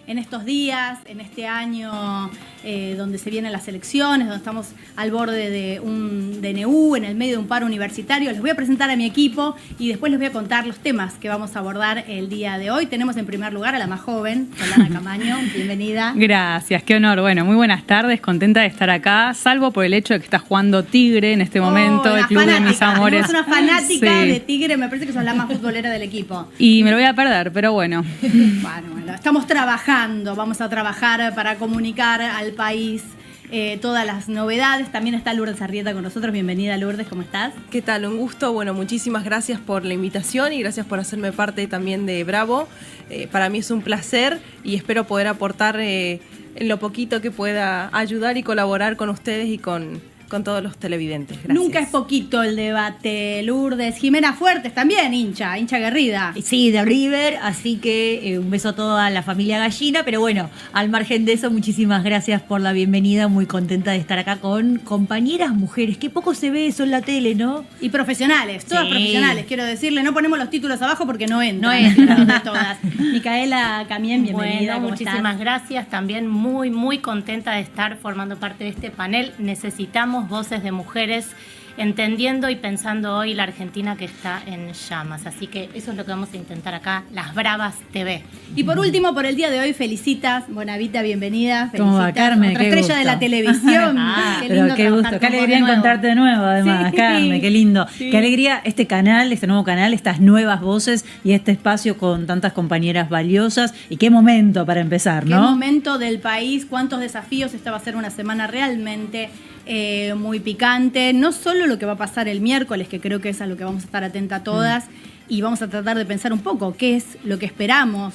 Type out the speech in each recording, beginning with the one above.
en estos días, en este año donde se vienen las elecciones, donde estamos al borde de un DNU, en el medio de un paro universitario. Les voy a presentar a mi equipo y después les voy a contar los temas que vamos a abordar el día de hoy. Tenemos en primer lugar a la más joven, Solana Camaño. Bienvenida. Gracias, qué honor. Bueno, muy buenas tardes, contenta de estar acá, salvo por el hecho de que está jugando Tigre en este momento, el club de mis amores. Tenemos una fanática de Tigre, me parece que sos la más futbolera del equipo. Y me lo voy a perder, pero bueno. Bueno, estamos trabajando, vamos a trabajar para comunicar al país todas las novedades. También está Lourdes Arrieta con nosotros. Bienvenida, Lourdes, ¿cómo estás? ¿Qué tal? Un gusto. Bueno, muchísimas gracias por la invitación y gracias por hacerme parte también de Bravo. Para mí es un placer y espero poder aportar en lo poquito que pueda ayudar y colaborar con ustedes y con todos los televidentes. Gracias. Nunca es poquito el debate, Lourdes. Jimena Fuertes también, hincha aguerrida. Sí, de River, así que un beso a toda la familia Gallina, pero bueno, al margen de eso, muchísimas gracias por la bienvenida, muy contenta de estar acá con compañeras mujeres, que poco se ve eso en la tele, ¿no? Y profesionales, todas profesionales, quiero decirle, no ponemos los títulos abajo porque no entran. No entran. De todas. Micaela Camien, bienvenida. Bueno, muchísimas gracias, también muy contenta de estar formando parte de este panel. Necesitamos voces de mujeres entendiendo y pensando hoy la Argentina que está en llamas. Así que eso es lo que vamos a intentar acá, Las Bravas TV. Y por último, por el día de hoy, felicitas. Bonavita, bienvenida. ¿Cómo va, Carmen? Otra estrella gusto. de la televisión. Qué gusto, qué alegría encontrarte de nuevo, además, sí. Carmen, qué lindo. Sí. Qué alegría este canal, este nuevo canal, estas nuevas voces y este espacio con tantas compañeras valiosas. Y qué momento para empezar, ¿no? Qué momento del país, cuántos desafíos. Esta va a ser una semana realmente muy picante, no solo lo que va a pasar el miércoles, que creo que es a lo que vamos a estar atentas todas, y vamos a tratar de pensar un poco qué es lo que esperamos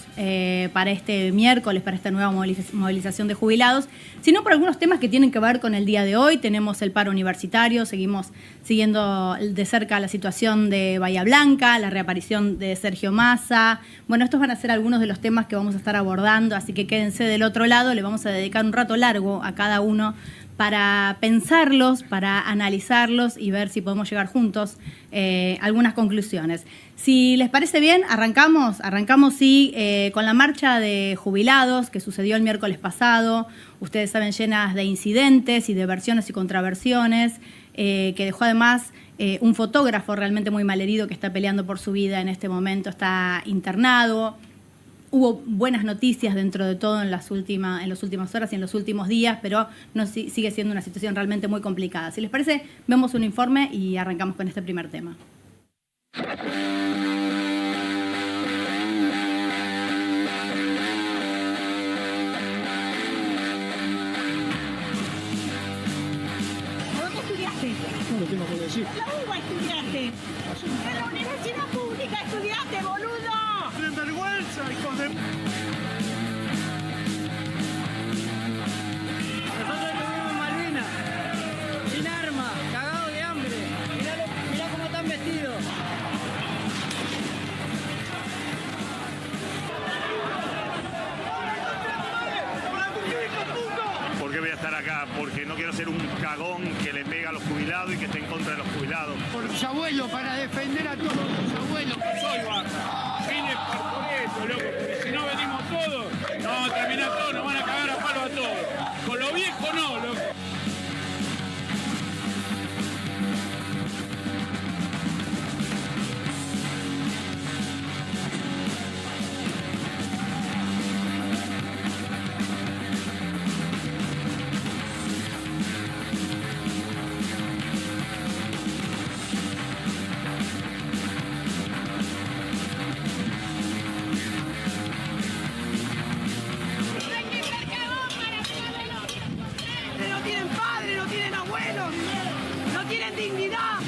para este miércoles, para esta nueva movilización de jubilados, sino por algunos temas que tienen que ver con el día de hoy. Tenemos el paro universitario, seguimos siguiendo de cerca la situación de Bahía Blanca, la reaparición de Sergio Massa. Bueno, estos van a ser algunos de los temas que vamos a estar abordando, así que quédense del otro lado, le vamos a dedicar un rato largo a cada uno para pensarlos, para analizarlos y ver si podemos llegar juntos a algunas conclusiones. Si les parece bien, arrancamos sí, con la marcha de jubilados que sucedió el miércoles pasado. Ustedes saben, llenas de incidentes y de versiones y contraversiones, que dejó además un fotógrafo realmente muy malherido que está peleando por su vida en este momento, está internado. Hubo buenas noticias dentro de todo en las últimas horas y en los últimos días, pero sigue siendo una situación realmente muy complicada. Si les parece, vemos un informe y arrancamos con este primer tema. ¿Dónde estudiaste? No lo tengo que decir. La UBA estudiaste. En la universidad pública estudiaste, boludo. ¡Sin vergüenza, hijos de... Nosotros tuvimos Malvinas, sin armas, cagados de hambre. Mirá cómo están vestidos. ¿Por qué voy a estar acá? Porque no quiero ser un cagón que le pega a los jubilados y que esté en contra de los jubilados. Por mis abuelos, para defender a todos los abuelos. Soy baja. Vine por eso, loco, porque si no venimos todos, nos vamos a terminar todos, nos van a cagar a palo a todos. Con lo viejo no, loco. No tienen padre, no tienen abuelos, no tienen dignidad.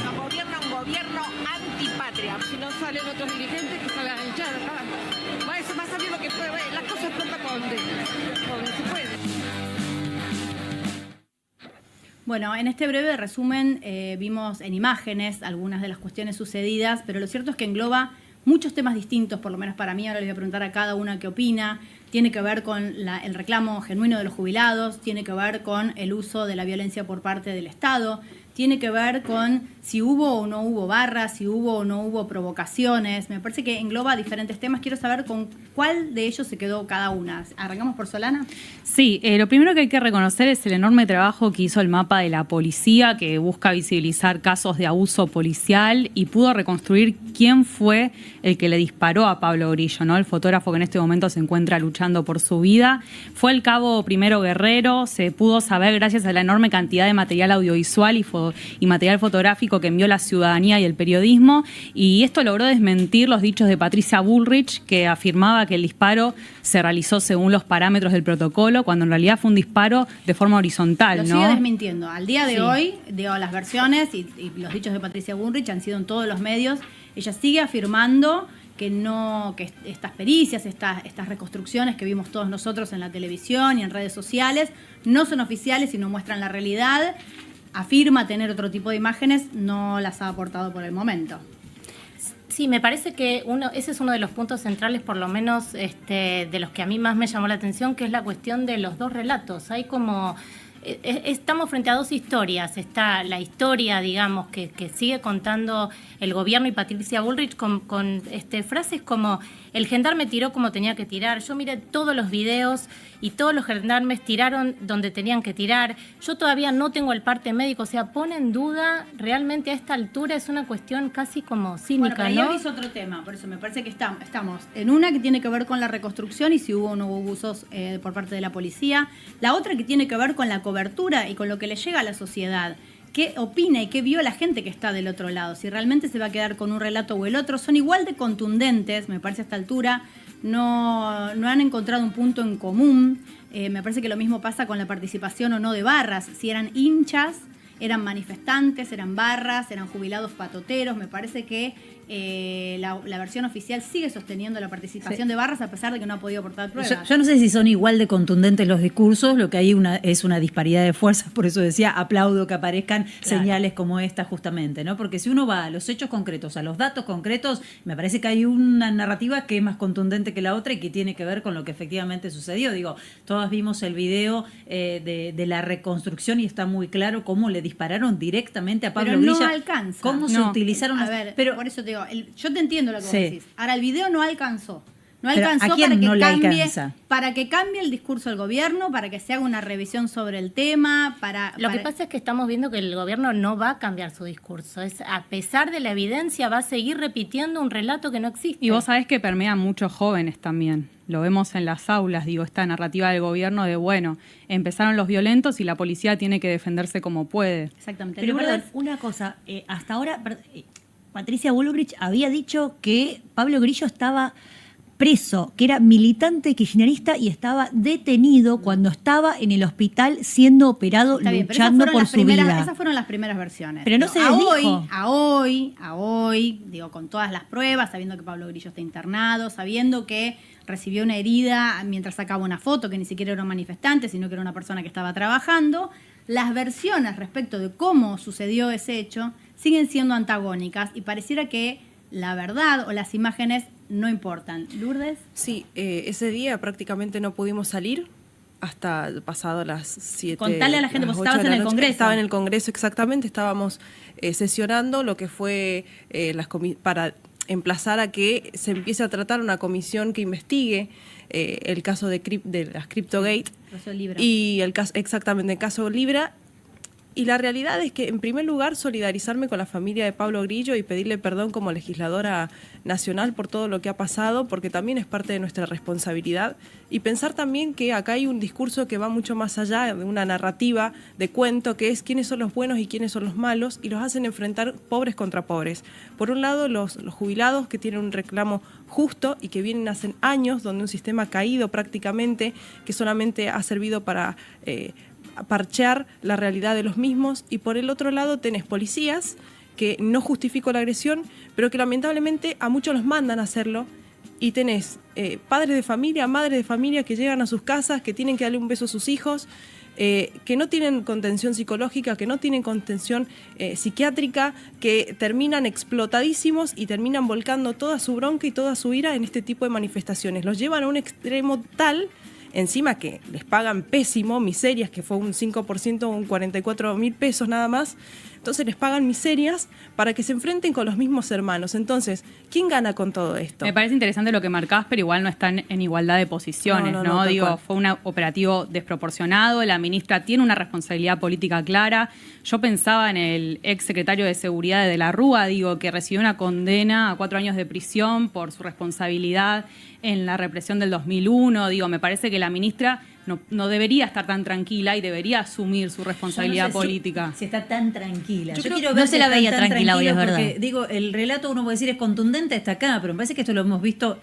Nos gobierna un gobierno antipatria. Si no salen otros dirigentes, que salgan a hinchar acá. Va a salir lo que puede. Las cosas pronto con se puede. Bueno, en este breve resumen vimos en imágenes algunas de las cuestiones sucedidas, pero lo cierto es que engloba muchos temas distintos, por lo menos para mí, ahora les voy a preguntar a cada una qué opina. Tiene que ver con el reclamo genuino de los jubilados, tiene que ver con el uso de la violencia por parte del Estado, tiene que ver con si hubo o no hubo barras, si hubo o no hubo provocaciones. Me parece que engloba diferentes temas. Quiero saber con cuál de ellos se quedó cada una. ¿Arrancamos por Solana? Sí, lo primero que hay que reconocer es el enorme trabajo que hizo el mapa de la policía, que busca visibilizar casos de abuso policial y pudo reconstruir quién fue el que le disparó a Pablo Grillo, ¿no? El fotógrafo que en este momento se encuentra luchando por su vida. Fue el cabo Primero Guerrero, se pudo saber gracias a la enorme cantidad de material audiovisual y material fotográfico que envió la ciudadanía y el periodismo, y esto logró desmentir los dichos de Patricia Bullrich, que afirmaba que el disparo se realizó según los parámetros del protocolo, cuando en realidad fue un disparo de forma horizontal, Lo ¿no? sigue desmintiendo. Al día de hoy, digo, las versiones y los dichos de Patricia Bullrich han sido en todos los medios. Ella sigue afirmando que estas pericias, estas reconstrucciones que vimos todos nosotros en la televisión y en redes sociales no son oficiales y no muestran la realidad. Afirma tener otro tipo de imágenes, no las ha aportado por el momento. Sí, me parece que ese es uno de los puntos centrales, por lo menos de los que a mí más me llamó la atención, que es la cuestión de los dos relatos. Hay como... Estamos frente a dos historias. Está la historia, digamos, que sigue contando el gobierno y Patricia Bullrich con frases como: el gendarme tiró como tenía que tirar. Yo miré todos los videos y todos los gendarmes tiraron donde tenían que tirar. Yo todavía no tengo el parte médico. O sea, pone en duda, realmente a esta altura es una cuestión casi como cínica, bueno, pero ¿no? ahí es otro tema, por eso me parece que estamos en una que tiene que ver con la reconstrucción y si hubo o no hubo abusos por parte de la policía. La otra que tiene que ver con la cobertura y con lo que le llega a la sociedad. ¿Qué opina y qué vio la gente que está del otro lado? Si realmente se va a quedar con un relato o el otro. Son igual de contundentes, me parece a esta altura. No han encontrado un punto en común. Me parece que lo mismo pasa con la participación o no de barras. Si eran hinchas, eran manifestantes, eran barras, eran jubilados patoteros. Me parece que la versión oficial sigue sosteniendo la participación de barras a pesar de que no ha podido aportar pruebas. Yo no sé si son igual de contundentes los discursos, lo que hay es una disparidad de fuerzas, por eso decía, aplaudo que aparezcan señales como esta justamente, ¿no? Porque si uno va a los hechos concretos, a los datos concretos, me parece que hay una narrativa que es más contundente que la otra y que tiene que ver con lo que efectivamente sucedió. Digo, todas vimos el video de la reconstrucción y está muy claro cómo le dispararon directamente a Pablo Grilla. Pero no alcanza. Cómo se utilizaron a ver, pero por eso te digo, yo te entiendo lo que vos decís. Ahora, el video no alcanzó. No Pero alcanzó ¿a quién no le alcanza? Para que cambie el discurso del gobierno, para que se haga una revisión sobre el tema, Lo que pasa es que estamos viendo que el gobierno no va a cambiar su discurso. A pesar de la evidencia, va a seguir repitiendo un relato que no existe. Y vos sabés que permean muchos jóvenes también. Lo vemos en las aulas, digo, esta narrativa del gobierno de, bueno, empezaron los violentos y la policía tiene que defenderse como puede. Exactamente. Pero una cosa, hasta ahora Patricia Bullrich había dicho que Pablo Grillo estaba preso, que era militante kirchnerista y estaba detenido cuando estaba en el hospital siendo operado, luchando por su vida. Esas fueron las primeras versiones. Pero no se dijo. A hoy, digo, con todas las pruebas, sabiendo que Pablo Grillo está internado, sabiendo que recibió una herida mientras sacaba una foto, que ni siquiera era un manifestante, sino que era una persona que estaba trabajando, las versiones respecto de cómo sucedió ese hecho siguen siendo antagónicas y pareciera que la verdad o las imágenes no importan. ¿Lourdes? Sí, ese día prácticamente no pudimos salir hasta pasado las 7. Contale a la gente, vos estabas en el Congreso. Estaba en el Congreso, exactamente. Estábamos sesionando lo que fue para emplazar a que se empiece a tratar una comisión que investigue el caso de las CryptoGate. Y el caso, exactamente, el caso Libra. Y la realidad es que, en primer lugar, solidarizarme con la familia de Pablo Grillo y pedirle perdón como legisladora nacional por todo lo que ha pasado, porque también es parte de nuestra responsabilidad. Y pensar también que acá hay un discurso que va mucho más allá de una narrativa de cuento, que es quiénes son los buenos y quiénes son los malos, y los hacen enfrentar pobres contra pobres. Por un lado, los jubilados que tienen un reclamo justo y que vienen hace años, donde un sistema caído prácticamente, que solamente ha servido para parchear la realidad de los mismos, y por el otro lado tenés policías que no justifico la agresión, pero que lamentablemente a muchos los mandan a hacerlo, y tenés padres de familia, madres de familia que llegan a sus casas, que tienen que darle un beso a sus hijos, que no tienen contención psicológica, que no tienen contención psiquiátrica, que terminan explotadísimos y terminan volcando toda su bronca y toda su ira en este tipo de manifestaciones. Los llevan a un extremo tal, encima que les pagan pésimo, miserias, que fue un 5%, un 44.000 pesos nada más. Entonces les pagan miserias para que se enfrenten con los mismos hermanos. Entonces, ¿quién gana con todo esto? Me parece interesante lo que marcás, pero igual no están en igualdad de posiciones, ¿no? Digo, fue un operativo desproporcionado, la ministra tiene una responsabilidad política clara. Yo pensaba en el ex secretario de Seguridad de la Rúa, digo, que recibió una condena a 4 años de prisión por su responsabilidad en la represión del 2001. Digo, me parece que la ministra no debería estar tan tranquila y debería asumir su responsabilidad política. Si está tan tranquila. Yo quiero ver si la veía tranquila hoy, es verdad. Porque, digo, el relato, uno puede decir, es contundente hasta acá, pero me parece que esto lo hemos visto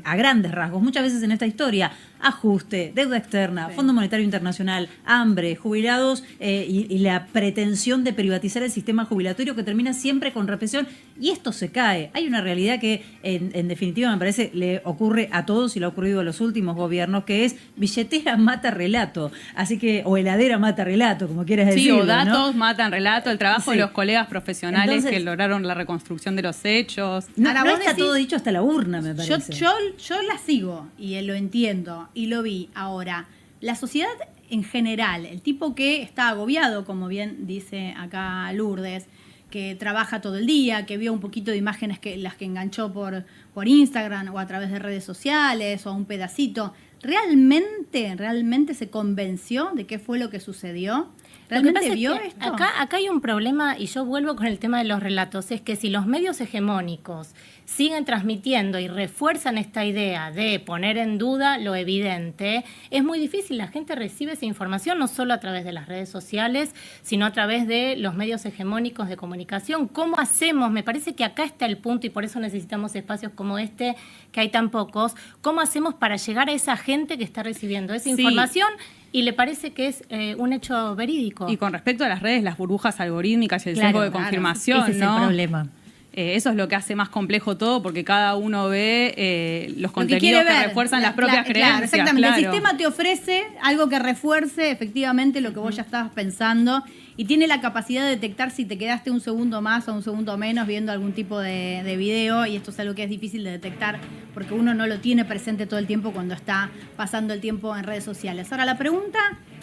a grandes rasgos. Muchas veces en esta historia, ajuste, deuda externa, Fondo Monetario Internacional, hambre, jubilados y la pretensión de privatizar el sistema jubilatorio que termina siempre con represión. Y esto se cae. Hay una realidad que, en definitiva, me parece, le ocurre a todos y le ha ocurrido a los últimos gobiernos, que es billetera mata relato. Así que, o heladera mata relato, como quieras decirlo. Sí, o datos ¿no? matan relato, el trabajo de los colegas profesionales que lograron la reconstrucción de los hechos. No está todo dicho hasta la urna, me parece. Yo la sigo y lo entiendo y lo vi. Ahora, la sociedad en general, el tipo que está agobiado, como bien dice acá Lourdes, que trabaja todo el día, que vio un poquito de imágenes las que enganchó por Instagram o a través de redes sociales o un pedacito, ¿realmente se convenció de qué fue lo que sucedió? ¿Realmente vio esto? Acá hay un problema, y yo vuelvo con el tema de los relatos, es que si los medios hegemónicos siguen transmitiendo y refuerzan esta idea de poner en duda lo evidente, es muy difícil. La gente recibe esa información no solo a través de las redes sociales, sino a través de los medios hegemónicos de comunicación. ¿Cómo hacemos? Me parece que acá está el punto, y por eso necesitamos espacios como este, que hay tan pocos. ¿Cómo hacemos para llegar a esa gente que está recibiendo esa información y le parece que es un hecho verídico? Y con respecto a las redes, las burbujas algorítmicas y el sesgo de confirmación, ese es el problema. Eso es lo que hace más complejo todo, porque cada uno ve los contenidos que refuerzan las propias creencias. Claro, exactamente. El sistema te ofrece algo que refuerce efectivamente lo que vos ya estabas pensando y tiene la capacidad de detectar si te quedaste un segundo más o un segundo menos viendo algún tipo de video, y esto es algo que es difícil de detectar porque uno no lo tiene presente todo el tiempo cuando está pasando el tiempo en redes sociales. Ahora, la pregunta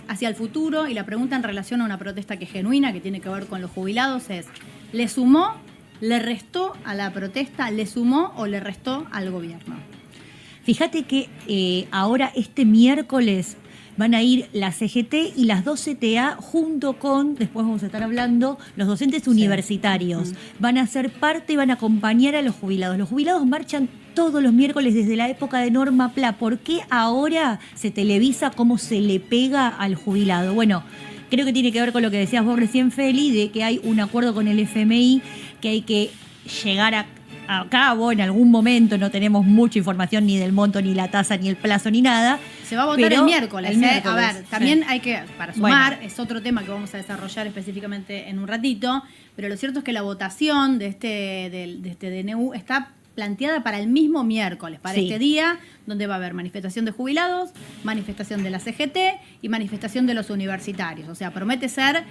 hacia el futuro y la pregunta en relación a una protesta que es genuina, que tiene que ver con los jubilados, es: ¿le sumó, le restó a la protesta, le sumó o le restó al gobierno? Fíjate que ahora este miércoles van a ir la CGT y las 2 CTA junto con, después vamos a estar hablando, los docentes universitarios. Van a ser parte y van a acompañar a los jubilados. Los jubilados marchan todos los miércoles desde la época de Norma Pla. ¿Por qué ahora se televisa cómo se le pega al jubilado? Bueno, creo que tiene que ver con lo que decías vos recién, Feli, de que hay un acuerdo con el FMI que hay que llegar a cabo en algún momento. No tenemos mucha información ni del monto, ni la tasa, ni el plazo, ni nada. Se va a votar el miércoles. A ver, también hay que, para sumar, es otro tema que vamos a desarrollar específicamente en un ratito, pero lo cierto es que la votación de este DNU está planteada para el mismo miércoles, para este día, donde va a haber manifestación de jubilados, manifestación de la CGT y manifestación de los universitarios. O sea, promete ser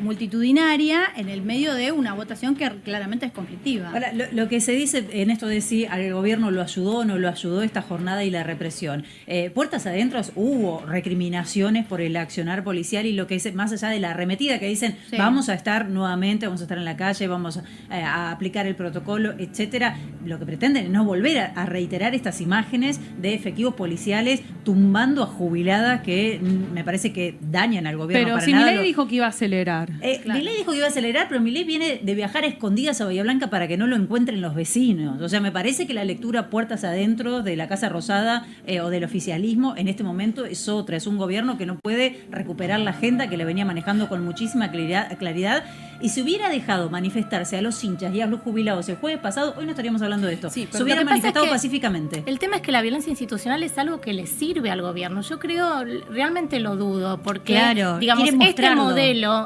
multitudinaria en el medio de una votación que claramente es conflictiva. Ahora, lo que se dice en esto de si al gobierno lo ayudó o no lo ayudó esta jornada y la represión. Puertas adentro hubo recriminaciones por el accionar policial y lo que es más allá de la arremetida que dicen vamos a estar nuevamente, vamos a estar en la calle, vamos a aplicar el protocolo, etcétera. Lo que pretenden es no volver a reiterar estas imágenes de efectivos policiales tumbando a jubiladas que me parece que dañan al gobierno. Pero para si nada Milei dijo que iba a acelerar. Milei dijo que iba a acelerar, pero Milei viene de viajar a escondidas a Bahía Blanca para que no lo encuentren los vecinos. O sea, me parece que la lectura puertas adentro de la Casa Rosada o del oficialismo en este momento es otra. Es un gobierno que no puede recuperar la agenda que le venía manejando con muchísima claridad. Y si hubiera dejado manifestarse a los hinchas y a los jubilados el jueves pasado, hoy no estaríamos hablando hablando de esto. Sí, se hubieran lo que pasa manifestado es que pacíficamente. El tema es que la violencia institucional es algo que le sirve al gobierno. Yo creo, realmente lo dudo, porque digamos,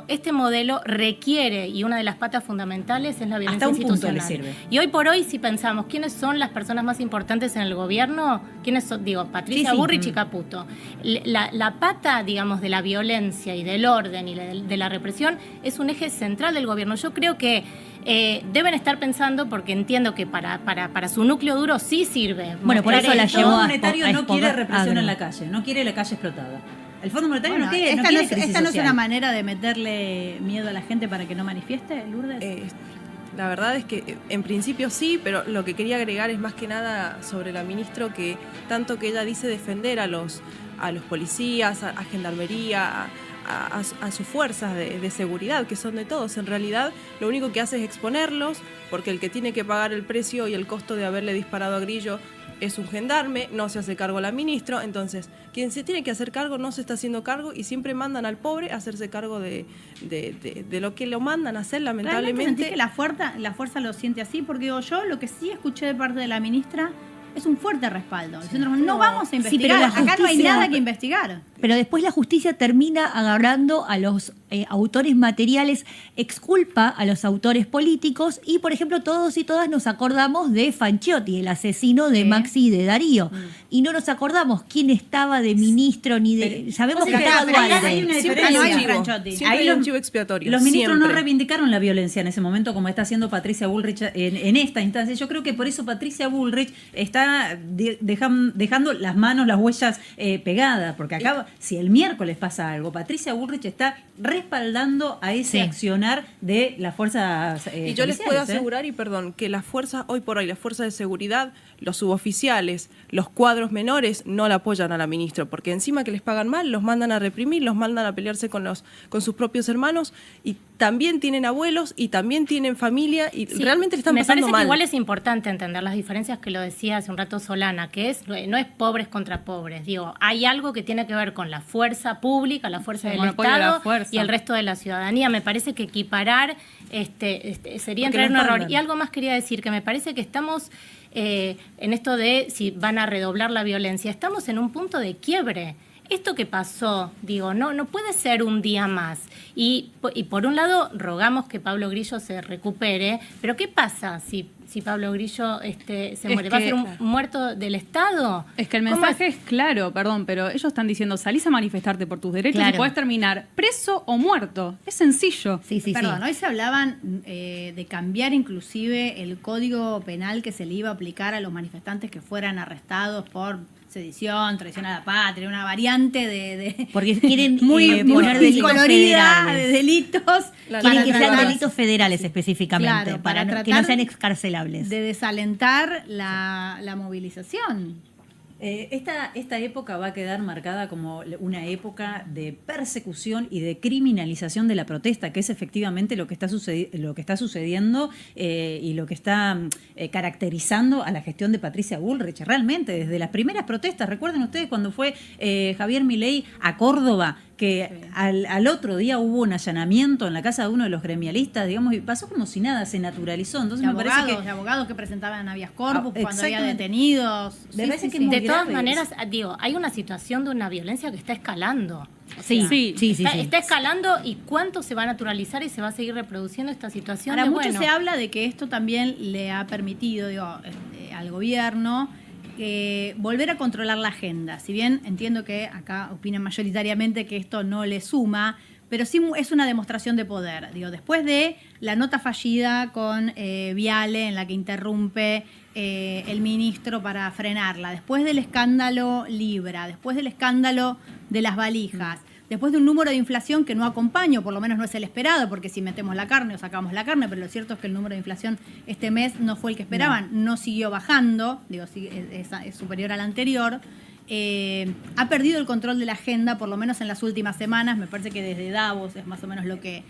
este modelo requiere, y una de las patas fundamentales es la violencia institucional. Hasta un punto le sirve. Y hoy por hoy, si pensamos quiénes son las personas más importantes en el gobierno, quiénes son, Patricia Bullrich y Caputo. La pata, digamos, de la violencia y del orden y de la represión es un eje central del gobierno. Yo creo que deben estar pensando, porque entiendo que para su núcleo duro sí sirve. Bueno, por eso el Fondo Monetario no quiere represión en la calle, no quiere la calle explotada. El Fondo Monetario no quiere crisis ¿Esta no es social. una manera de meterle miedo a la gente para que no manifieste, Lourdes? La verdad es que en principio sí, pero lo que quería agregar es más que nada sobre la ministra, que tanto que ella dice defender a los policías, a gendarmería, a sus fuerzas de seguridad, que son de todos. En realidad, lo único que hace es exponerlos, porque el que tiene que pagar el precio y el costo de haberle disparado a Grillo es un gendarme, no se hace cargo la ministra. Entonces, quien se tiene que hacer cargo no se está haciendo cargo y siempre mandan al pobre a hacerse cargo de lo que lo mandan a hacer, lamentablemente. ¿Realmente sentís que la fuerza lo siente así? Porque yo lo que sí escuché de parte de la ministra es un fuerte respaldo. Diciendo, no vamos a investigar, acá no hay nada que investigar. Pero después la justicia termina agarrando a los autores materiales, exculpa a los autores políticos y, por ejemplo, todos y todas nos acordamos de Fanchotti, el asesino de Maxi y de Darío. Y no nos acordamos quién estaba de ministro ni de... Sabemos que estaba Dualde. Hay una diferencia. Hay un chivo expiatorio. Los ministros no reivindicaron la violencia en ese momento como está haciendo Patricia Bullrich en esta instancia. Yo creo que por eso Patricia Bullrich está dejando las manos, las huellas pegadas, porque acá, si el miércoles pasa algo, Patricia Bullrich está respaldando a ese accionar de las fuerzas y yo les puedo asegurar, y perdón, que las fuerzas, hoy por hoy, las fuerzas de seguridad, los suboficiales, los cuadros menores, no la apoyan a la ministra, porque encima que les pagan mal, los mandan a reprimir, los mandan a pelearse con sus propios hermanos, y también tienen abuelos, y también tienen familia, y realmente le están pasando mal. Me parece que igual es importante entender las diferencias que lo decía hace un rato Solana, que no es pobres contra pobres. Digo, hay algo que tiene que ver con la fuerza pública, la fuerza del Estado y el resto de la ciudadanía. Me parece que equiparar sería entrar en un error. Y algo más quería decir, que me parece que estamos en esto de si van a redoblar la violencia, estamos en un punto de quiebre. Esto que pasó, no puede ser un día más. Y por un lado, rogamos que Pablo Grillo se recupere, pero ¿qué pasa si Pablo Grillo se muere? ¿Va a ser un muerto del Estado? Es que el mensaje es claro, perdón, pero ellos están diciendo, salís a manifestarte por tus derechos y podés terminar preso o muerto. Es sencillo. Perdón, hoy se hablaban de cambiar inclusive el código penal que se le iba a aplicar a los manifestantes que fueran arrestados por sedición, traición a la patria, una variante de porque quieren muy poner delitos colorida federales. De delitos. Quieren que sean delitos federales específicamente, claro, para que no sean excarcelables. De desalentar la movilización. Esta época va a quedar marcada como una época de persecución y de criminalización de la protesta, que es efectivamente lo que está sucediendo y lo que está caracterizando a la gestión de Patricia Bullrich. Realmente, desde las primeras protestas, recuerden ustedes cuando fue Javier Milei a Córdoba, que al otro día hubo un allanamiento en la casa de uno de los gremialistas, digamos, y pasó como si nada, se naturalizó. Entonces de abogados que presentaban habeas corpus cuando había detenidos. De todas maneras, hay una situación de una violencia que está escalando. Está escalando, y cuánto se va a naturalizar y se va a seguir reproduciendo esta situación. Ahora, mucho se habla de que esto también le ha permitido al gobierno volver a controlar la agenda. Si bien entiendo que acá opinan mayoritariamente que esto no le suma, pero sí es una demostración de poder. Después de la nota fallida con Viale, en la que interrumpe el ministro para frenarla, después del escándalo Libra, después del escándalo de las valijas, después de un número de inflación que no acompaña, o por lo menos no es el esperado, porque si metemos la carne o sacamos la carne, pero lo cierto es que el número de inflación este mes no fue el que esperaban, no siguió bajando, es superior al anterior. Ha perdido el control de la agenda, por lo menos en las últimas semanas. Me parece que desde Davos es más o menos lo que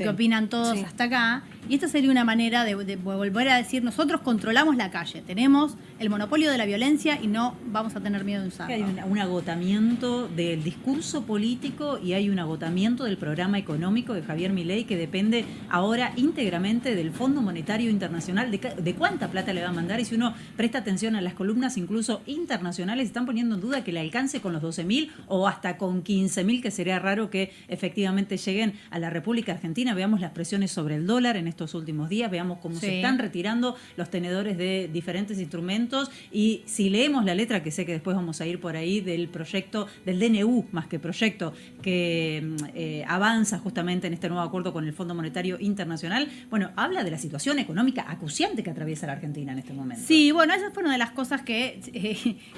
opinan todos hasta acá. Y esta sería una manera de volver a decir, nosotros controlamos la calle, tenemos el monopolio de la violencia y no vamos a tener miedo de usarlo. Hay un agotamiento del discurso político embargo, y hay un agotamiento del programa económico de Javier Milei que depende ahora íntegramente del Fondo Monetario Internacional, de cuánta plata le va a mandar, y si uno presta atención a las columnas incluso internacionales, están poniendo en duda que le alcance con los 12.000 o hasta con 15.000, que sería raro que efectivamente lleguen a la República Argentina. Veamos las presiones sobre el dólar en estos últimos días, veamos cómo se están retirando los tenedores de diferentes instrumentos, y si leemos la letra, que sé que después vamos a ir por ahí, del proyecto del DNU, más que proyecto, que avanza justamente en este nuevo acuerdo con el Fondo Monetario Internacional, bueno, habla de la situación económica acuciante que atraviesa la Argentina en este momento. Sí, bueno, esa fue una de las cosas que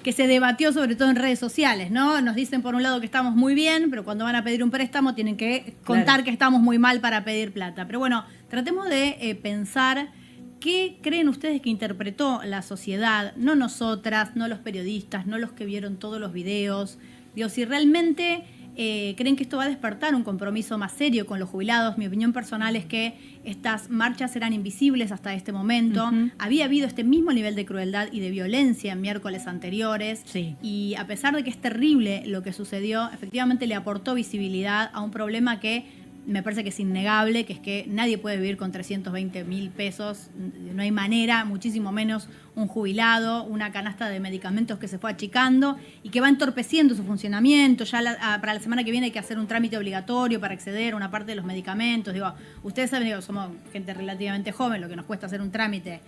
se debatió sobre todo en redes sociales, ¿no? Nos dicen por un lado que estamos muy bien, pero cuando van a pedir un préstamo tienen que contar que estamos muy mal para pedir plata. Pero bueno, tratemos de pensar qué creen ustedes que interpretó la sociedad, no nosotras, no los periodistas, no los que vieron todos los videos. Digo, si realmente creen que esto va a despertar un compromiso más serio con los jubilados. Mi opinión personal es que estas marchas eran invisibles hasta este momento. Había habido este mismo nivel de crueldad y de violencia en miércoles anteriores. Y a pesar de que es terrible lo que sucedió, efectivamente le aportó visibilidad a un problema que me parece que es innegable, que es que nadie puede vivir con 320.000 pesos, no hay manera, muchísimo menos un jubilado, una canasta de medicamentos que se fue achicando y que va entorpeciendo su funcionamiento. Ya para la semana que viene hay que hacer un trámite obligatorio para acceder a una parte de los medicamentos. Digo, ustedes saben, digo, somos gente relativamente joven, lo que nos cuesta hacer un trámite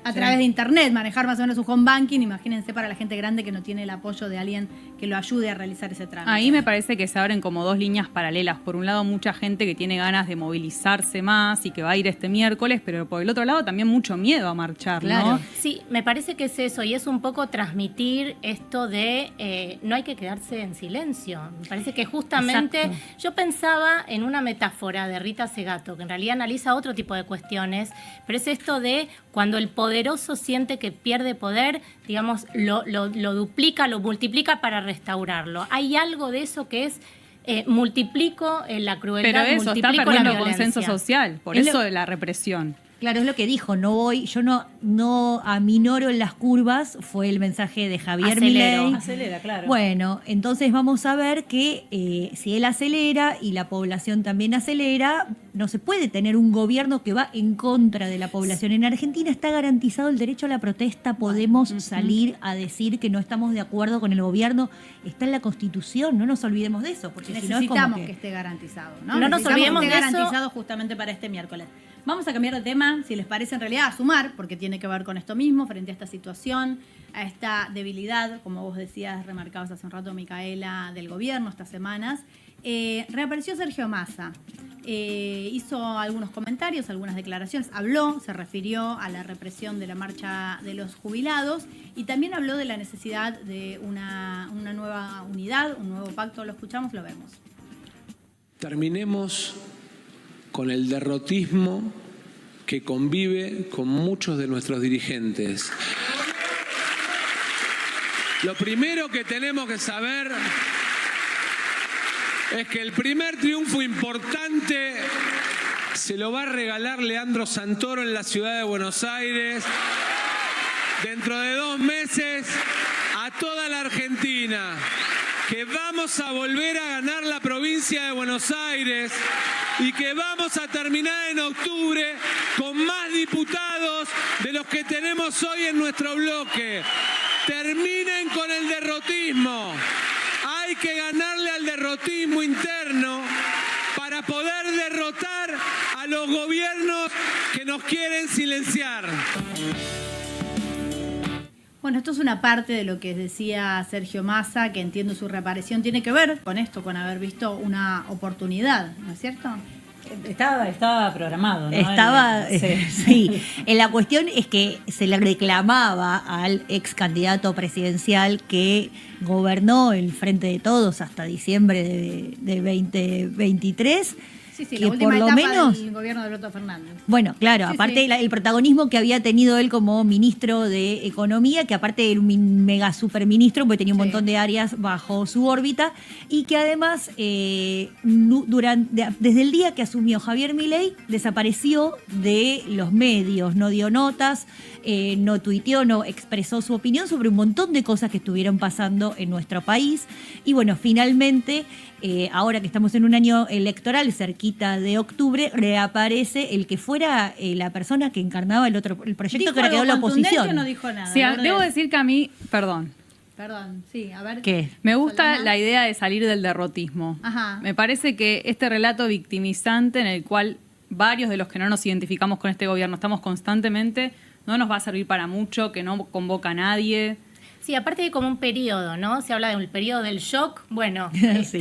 a través de internet, manejar más o menos su home banking. Imagínense para la gente grande que no tiene el apoyo de alguien que lo ayude a realizar ese trámite. Ahí me parece que se abren como dos líneas paralelas. Por un lado, mucha gente que tiene ganas de movilizarse más y que va a ir este miércoles, pero por el otro lado también mucho miedo a marchar, ¿no? Sí, me parece que es eso, y es un poco transmitir esto de no hay que quedarse en silencio. Me parece que justamente yo pensaba en una metáfora de Rita Segato, que en realidad analiza otro tipo de cuestiones, pero es esto de cuando el poderoso siente que pierde poder, digamos, lo duplica, lo multiplica para restaurarlo. Hay algo de eso que es multiplico la crueldad, pero eso multiplico está perdiendo la violencia. consenso social, por eso de la represión. Claro, es lo que dijo, yo no aminoro en las curvas, fue el mensaje de Javier Milei. Acelera, claro. Bueno, entonces vamos a ver que si él acelera y la población también acelera, no se puede tener un gobierno que va en contra de la población. En Argentina está garantizado el derecho a la protesta, podemos salir a decir que no estamos de acuerdo con el gobierno, está en la Constitución, no nos olvidemos de eso, porque necesitamos si no es como que esté garantizado, ¿no? No nos olvidemos que de esté eso. garantizado justamente para este miércoles. Vamos a cambiar de tema, si les parece, en realidad a sumar, porque tiene que ver con esto mismo, frente a esta situación, a esta debilidad, como vos decías, remarcabas hace un rato, Micaela, del gobierno estas semanas. Reapareció Sergio Massa, hizo algunos comentarios, algunas declaraciones, habló, se refirió a la represión de la marcha de los jubilados y también habló de la necesidad de una nueva unidad, un nuevo pacto. Lo escuchamos, lo vemos. Terminemos con el derrotismo que convive con muchos de nuestros dirigentes. Lo primero que tenemos que saber es que el primer triunfo importante se lo va a regalar Leandro Santoro en la ciudad de Buenos Aires dentro de 2 meses a toda la Argentina, que vamos a volver a ganar la provincia de Buenos Aires y que vamos a terminar en octubre con más diputados de los que tenemos hoy en nuestro bloque. Terminen con el derrotismo. Hay que ganarle al derrotismo interno para poder derrotar a los gobiernos que nos quieren silenciar. Bueno, esto es una parte de lo que decía Sergio Massa, que entiendo su reaparición tiene que ver con esto, con haber visto una oportunidad, ¿no es cierto? Estaba programado, ¿no? Sí. La cuestión es que se le reclamaba al ex candidato presidencial que gobernó el Frente de Todos hasta diciembre de 2023. Sí, que la última por lo etapa menos del gobierno de Alberto Fernández. bueno, claro, Sí, aparte sí. el protagonismo que había tenido él como ministro de Economía, que aparte era un mega superministro, porque tenía un montón de áreas bajo su órbita, y que además desde el día que asumió Javier Milei desapareció de los medios, no dio notas, no tuiteó, no expresó su opinión sobre un montón de cosas que estuvieron pasando en nuestro país. Y bueno, finalmente, ahora que estamos en un año electoral, cerquita de octubre, reaparece el que fuera la persona que encarnaba el proyecto ¿Dijo que era algo quedó la contundente oposición. o no dijo nada? Sí, Lourdes? debo decir que a mí, perdón, Sí, a ver. ¿Qué? me gusta Solana. la idea de salir del derrotismo. Ajá. Me parece que este relato victimizante en el cual varios de los que no nos identificamos con este gobierno estamos constantemente, no nos va a servir para mucho, que no convoca a nadie. Sí, aparte hay como un periodo, ¿no? Se habla de un periodo del shock, bueno, Sí.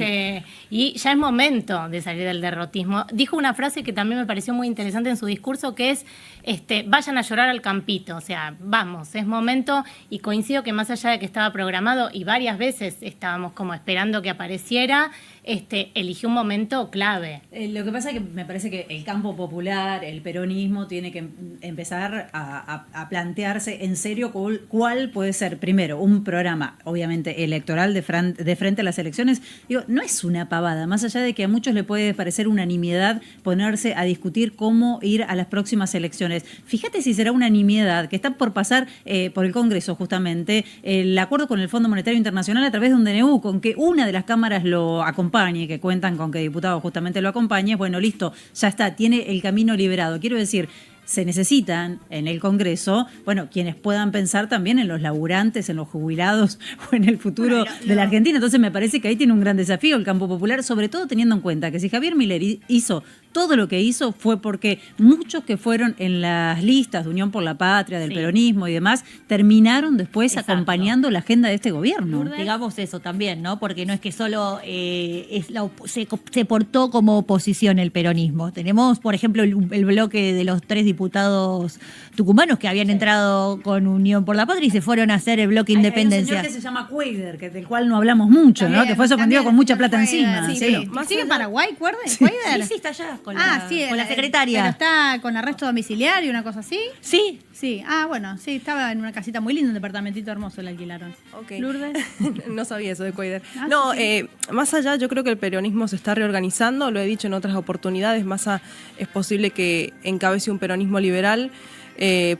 y ya es momento de salir del derrotismo. Dijo una frase que también me pareció muy interesante en su discurso, que es, vayan a llorar al campito, o sea, vamos, es momento, y coincido que más allá de que estaba programado, y varias veces estábamos como esperando que apareciera, eligió un momento clave. Lo que pasa es que me parece que el campo popular, el peronismo, tiene que empezar a plantearse en serio cuál puede ser, primero, un programa, obviamente, electoral de frente a las elecciones. Digo, no es una pavada, más allá de que a muchos le puede parecer unanimidad ponerse a discutir cómo ir a las próximas elecciones. Fíjate si será una nimiedad que está por pasar por el Congreso, justamente, el acuerdo con el Fondo Monetario Internacional a través de un DNU, con que una de las cámaras lo acompañe, que cuentan con que diputados justamente lo acompañe. Bueno, listo, ya está, tiene el camino liberado. Quiero decir, se necesitan en el Congreso, bueno, quienes puedan pensar también en los laburantes, en los jubilados o en el futuro de la Argentina. Entonces me parece que ahí tiene un gran desafío el campo popular, sobre todo teniendo en cuenta que si Javier Milei hizo todo lo que hizo fue porque muchos que fueron en las listas de Unión por la Patria, del peronismo y demás, terminaron después acompañando la agenda de este gobierno. Digamos eso también, ¿no? Porque no es que solo se portó como oposición el peronismo. Tenemos, por ejemplo, el bloque de los 3 diputados tucumanos que habían entrado con Unión por la Patria y se fueron a hacer el bloque Independencia. Hay un señor que se llama Cuader, del cual no hablamos mucho, ¿no? Que fue sorprendido con mucha plata encima. Sí, Sí. ¿Sigue en Paraguay, Cuader? Sí, está allá con con la secretaria. Pero está con arresto domiciliario, una cosa así. Sí. Sí, bueno, sí, estaba en una casita muy linda, un departamentito hermoso le alquilaron. Okay. Lourdes. No sabía eso de Cuader. Ah, No, sí. más allá, yo creo que el peronismo se está reorganizando, lo he dicho en otras oportunidades, es posible que encabece un peronismo liberal.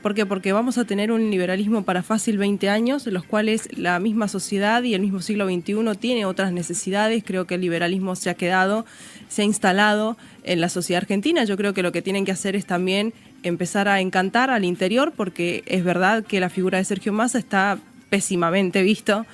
¿Por qué? Porque vamos a tener un liberalismo para fácil 20 años, en los cuales la misma sociedad y el mismo siglo XXI tiene otras necesidades. Creo que el liberalismo se ha instalado en la sociedad argentina. Yo creo que lo que tienen que hacer es también empezar a encantar al interior, porque es verdad que la figura de Sergio Massa está pésimamente visto,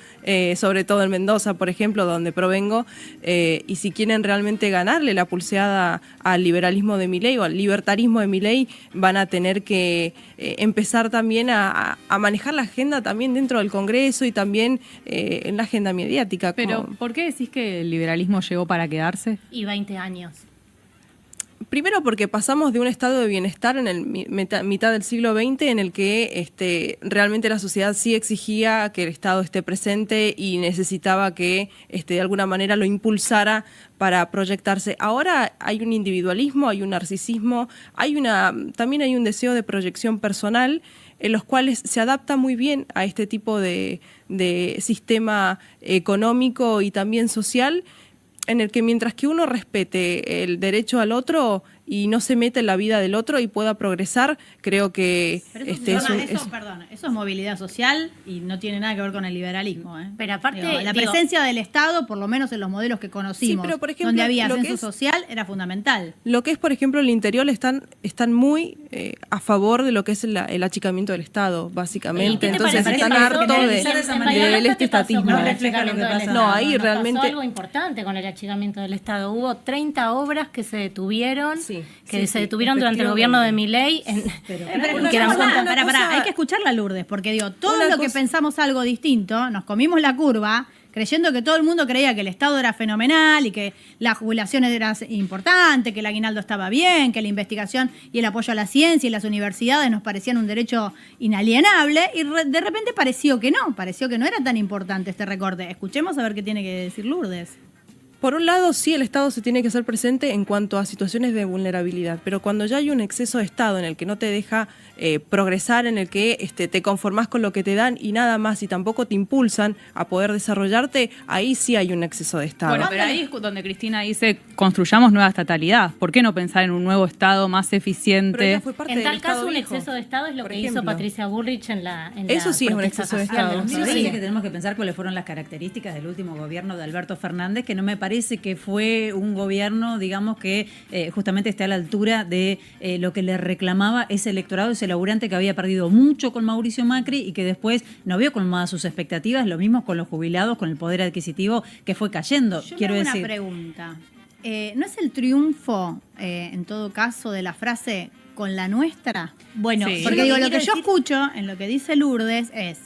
sobre todo en Mendoza, por ejemplo, donde provengo, y si quieren realmente ganarle la pulseada al liberalismo de Milei o al libertarismo de Milei, van a tener que empezar también a manejar la agenda también dentro del Congreso y también en la agenda mediática. Pero, ¿por qué decís que el liberalismo llegó para quedarse? Y 20 años. Primero porque pasamos de un estado de bienestar en el mitad del siglo XX en el que realmente la sociedad sí exigía que el Estado esté presente y necesitaba que de alguna manera lo impulsara para proyectarse. Ahora hay un individualismo, hay un narcisismo, también hay un deseo de proyección personal en los cuales se adapta muy bien a este tipo de sistema económico y también social, en el que mientras que uno respete el derecho al otro y no se mete en la vida del otro y pueda progresar, creo que eso es movilidad social y no tiene nada que ver con el liberalismo. Pero aparte, la presencia del Estado, por lo menos en los modelos que conocimos, sí, pero por ejemplo, donde había ascenso social, era fundamental. Lo que es, por ejemplo, el interior están muy a favor de lo que es el achicamiento del Estado, básicamente. Entonces están hartos del estatismo. No, ahí realmente pasó algo importante con el achicamiento del Estado. Hubo 30 obras que se detuvieron, se detuvieron durante el gobierno de Milei. Hay que escucharla a Lourdes, porque todo lo que pensamos algo distinto, nos comimos la curva, creyendo que todo el mundo creía que el Estado era fenomenal y que las jubilaciones eran importantes, que el aguinaldo estaba bien, que la investigación y el apoyo a la ciencia y las universidades nos parecían un derecho inalienable, y de repente pareció que no era tan importante este recorte. Escuchemos a ver qué tiene que decir Lourdes. Por un lado, sí, el Estado se tiene que hacer presente en cuanto a situaciones de vulnerabilidad, pero cuando ya hay un exceso de Estado en el que no te deja progresar, en el que te conformás con lo que te dan y nada más, y tampoco te impulsan a poder desarrollarte, ahí sí hay un exceso de Estado. Bueno, pero ahí es donde Cristina dice, construyamos nueva estatalidad. ¿Por qué no pensar en un nuevo Estado más eficiente? Pero ella fue parte En del tal Estado caso, un viejo, exceso de Estado es lo por que hizo ejemplo. Patricia Bullrich en la Eso sí es un protesta exceso de social Estado. los Me 90. parece que tenemos que pensar cuáles fueron las características del último gobierno de Alberto Fernández, que no me parece que fue un gobierno, digamos, que justamente esté a la altura de lo que le reclamaba ese electorado, ese laburante que había perdido mucho con Mauricio Macri y que después no vio colmadas sus expectativas, lo mismo con los jubilados, con el poder adquisitivo que fue cayendo. Yo Quiero me hago decir, una pregunta. ¿No es el triunfo, en todo caso, de la frase con la nuestra? Bueno, Sí. Porque digo, lo que quiero yo decir- escucho en lo que dice Lourdes es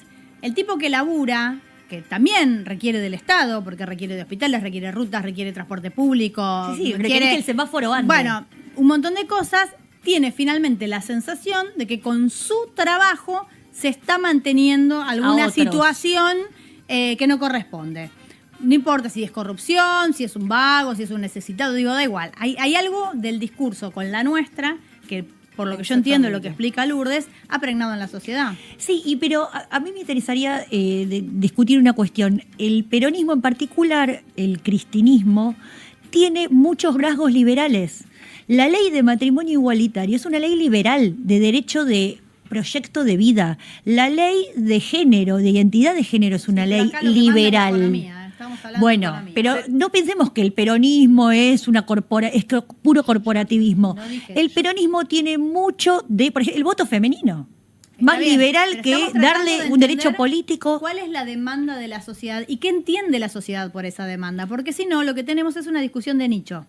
el tipo que labura, que también requiere del Estado, porque requiere de hospitales, requiere rutas, requiere transporte público. Sí, requiere que el semáforo ande. Bueno, un montón de cosas, tiene finalmente la sensación de que con su trabajo se está manteniendo alguna otros. situación que no corresponde. No importa si es corrupción, si es un vago, si es un necesitado, digo, da igual. Hay algo del discurso con la nuestra que, por lo que yo entiendo, lo que explica Lourdes, ha pregnado en la sociedad. Sí, pero a mí me interesaría discutir una cuestión. El peronismo en particular, el cristinismo, tiene muchos rasgos liberales. La ley de matrimonio igualitario es una ley liberal de derecho de proyecto de vida. La ley de género, de identidad de género, es una Sí, pero ley acá lo que manda es la liberal. economía, estamos hablando de Bueno, economía. pero no pensemos que el peronismo es puro corporativismo. No dije El yo. peronismo tiene mucho de, por ejemplo, el voto femenino. Más Está bien, liberal pero que estamos tratando darle de un derecho entender político. ¿Cuál es la demanda de la sociedad y qué entiende la sociedad por esa demanda? Porque si no, lo que tenemos es una discusión de nicho.